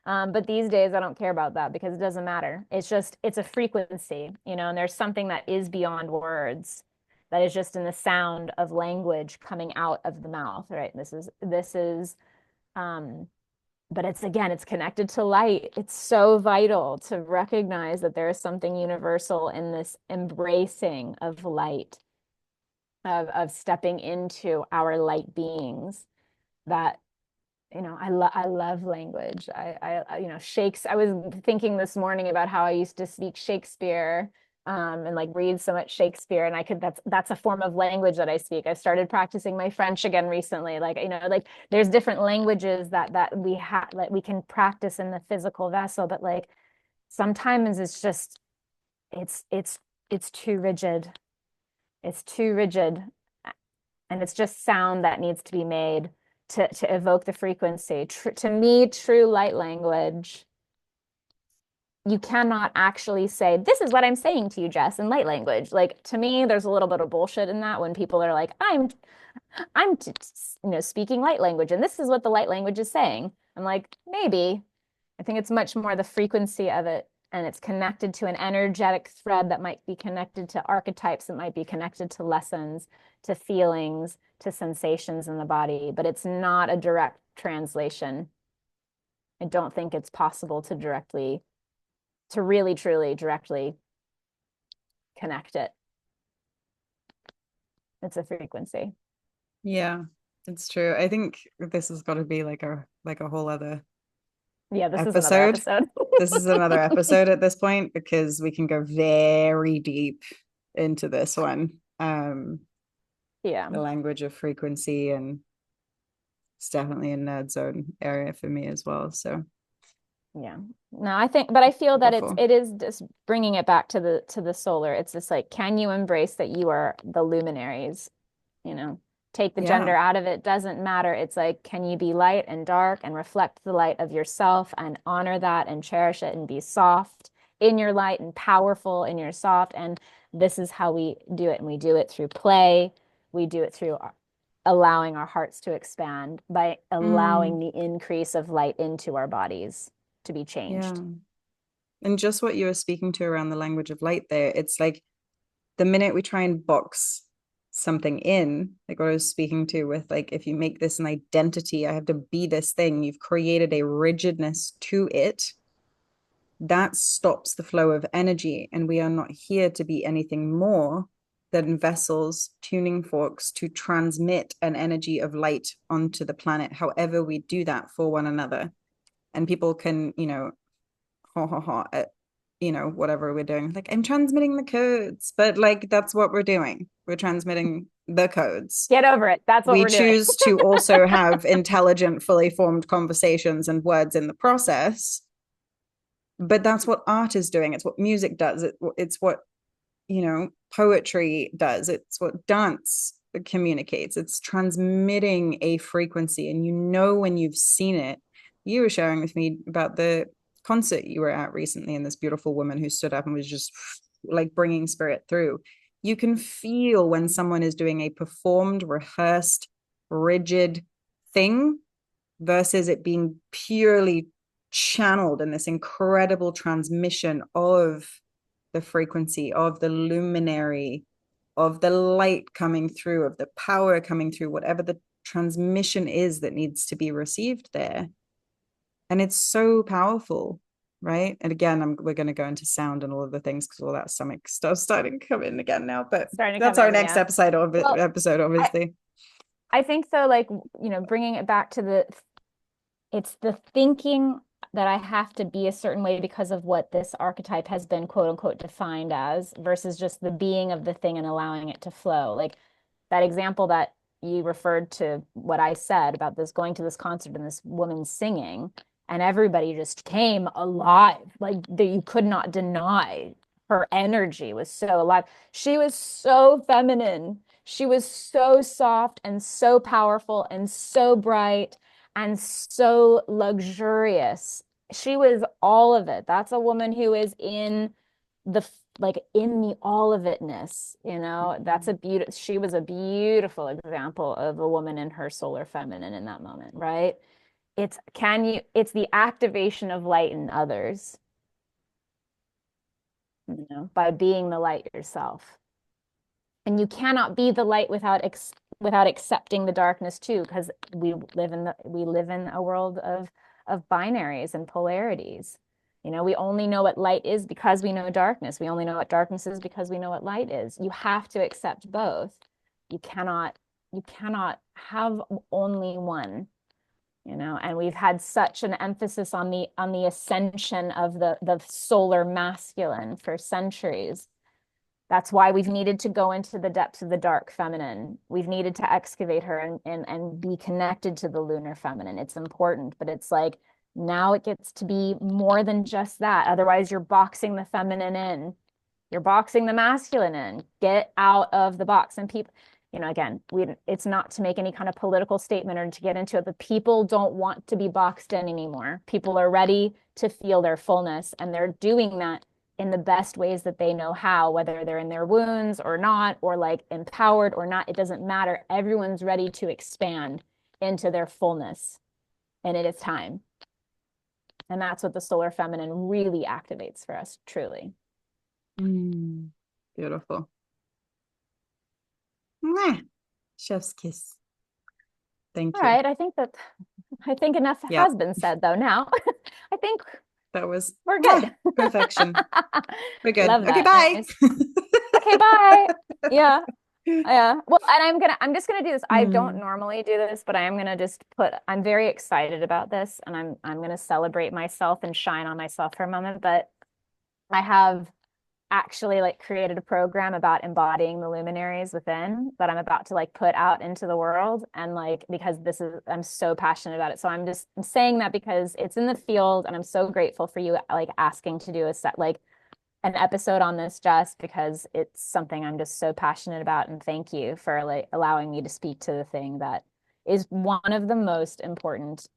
But these days I don't care about that because it doesn't matter. It's a frequency, and there's something that is beyond words that is just in the sound of language coming out of the mouth, right? This is um but it's connected to light. It's so vital to recognize that there is something universal in this embracing of light, of stepping into our light beings. That I love language. Shakespeare. I was thinking this morning about how I used to speak Shakespeare, and like read so much Shakespeare, and that's a form of language that I speak. I started practicing my French again recently. Like, like there's different languages that we have that we can practice in the physical vessel, but like sometimes it's too rigid. It's too rigid, and it's just sound that needs to be made to evoke the frequency. To me, true light language, you cannot actually say, this is what I'm saying to you, Jess, in light language. Like to me, there's a little bit of bullshit in that when people are like, I'm speaking light language, and this is what the light language is saying. I'm like, maybe. I think it's much more the frequency of it, and it's connected to an energetic thread that might be connected to archetypes, that might be connected to lessons, to feelings, to sensations in the body, but it's not a direct translation. I don't think it's possible to really, truly, directly connect it. It's a frequency. yeah, it's true. I think this has got to be like a whole other Yeah, this is another episode. episode. This is another episode at this point because we can go very deep into this one. Yeah. The language of frequency, and it's definitely a nerd zone area for me as well. So Yeah. No, but I feel that beautiful. it is just bringing it back to the solar. It's just like, can you embrace that you are the luminaries? You know, take the Yeah. gender out of it, doesn't matter. It's like, can you be light and dark and reflect the light of yourself and honor that and cherish it and be soft in your light and powerful in your soft? And this is how we do it. And we do it through play. We do it through allowing our hearts to expand by Mm, allowing the increase of light into our bodies to be yeah. changed. And just what you were speaking to around the language of light there, it's like the minute we try and box something in, like what I was speaking to with like, if you make this an identity, I have to be this thing, you've created a rigidness to it that stops the flow of energy. And we are not here to be anything more than vessels, tuning forks to transmit an energy of light onto the planet, however we do that for one another. And people can, ha ha ha, whatever we're doing. Like, I'm transmitting the codes, but like, that's what we're doing. We're transmitting the codes. Get over it. That's what We we're doing. choose to also have intelligent, fully formed conversations and words in the process, but that's what art is doing. It's what music does. It's what poetry does. It's what dance communicates. It's transmitting a frequency, and you know when you've seen it. You were sharing with me about the concert you were at recently, and this beautiful woman who stood up and was just like bringing spirit through. You can feel when someone is doing a performed, rehearsed, rigid thing versus it being purely channeled in this incredible transmission of the frequency, of the luminary, of the light coming through, of the power coming through, whatever the transmission is that needs to be received there. And it's so powerful, right? And again, we're going to go into sound and all of the things because all that stomach stuff's starting to come in again now. But Starting to that's come our in, next yeah. episode, Well, obviously. I think though, like, bringing it back to it's the thinking that I have to be a certain way because of what this archetype has been quote unquote defined as versus just the being of the thing and allowing it to flow. Like that example that you referred to what I said about this going to this concert and this woman singing and everybody just came alive. Like that you could not deny her energy was so alive. She was so feminine. She was so soft and so powerful and so bright and so luxurious. She was all of it. That's a woman who is in the like in the all of itness, That's she was a beautiful example of a woman in her solar feminine in that moment, right? It's the activation of light in others, by being the light yourself. And you cannot be the light without accepting the darkness too, because we live in a world of binaries and polarities. We only know what light is because we know darkness. We only know what darkness is because we know what light is. You have to accept both. You cannot have only one, and we've had such an emphasis on the ascension of the solar masculine for centuries. That's why we've needed to go into the depths of the dark feminine. We've needed to excavate her and be connected to the lunar feminine. It's important, but it's like now it gets to be more than just that. Otherwise, you're boxing the feminine in. You're boxing the masculine in. Get out of the box. And people, again, it's not to make any kind of political statement or to get into it, but people don't want to be boxed in anymore. People are ready to feel their fullness, and they're doing that in the best ways that they know how, whether they're in their wounds or not, or like empowered or not, it doesn't matter. Everyone's ready to expand into their fullness, and it is time. And that's what the solar feminine really activates for us, truly. Beautiful. Mwah. Chef's kiss. Thank All you. right, I think enough has been said though now. I think that was we're good. Perfection. We're good. Love Okay, that. bye. Nice. Okay, bye. Yeah. Yeah. Well, and I'm just gonna do this. I don't normally do this, but I'm very excited about this, and I'm gonna celebrate myself and shine on myself for a moment. But I have actually like created a program about embodying the luminaries within that I'm about to like put out into the world, and like because I'm so passionate about it. So I'm saying that because it's in the field, and I'm so grateful for you like asking to do an episode on this, just because it's something I'm just so passionate about. And thank you for like allowing me to speak to the thing that is one of the most important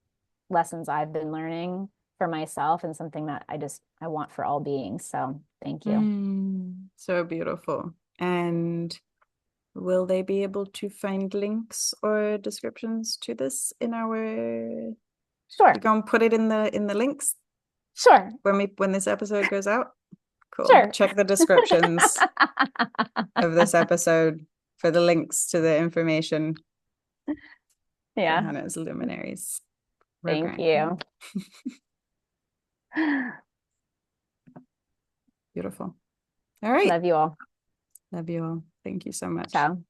lessons I've been learning for myself, and something that I want for all beings. So thank you. So beautiful. And will they be able to find links or descriptions to this in our Sure. You gonna put it in the links? Sure. When this episode goes out? Cool. Sure. Check the descriptions of this episode for the links to the information. Yeah. Hannah's luminaries. Thank you. Beautiful. All right. Love you all. Love you all. Thank you so much. Ciao.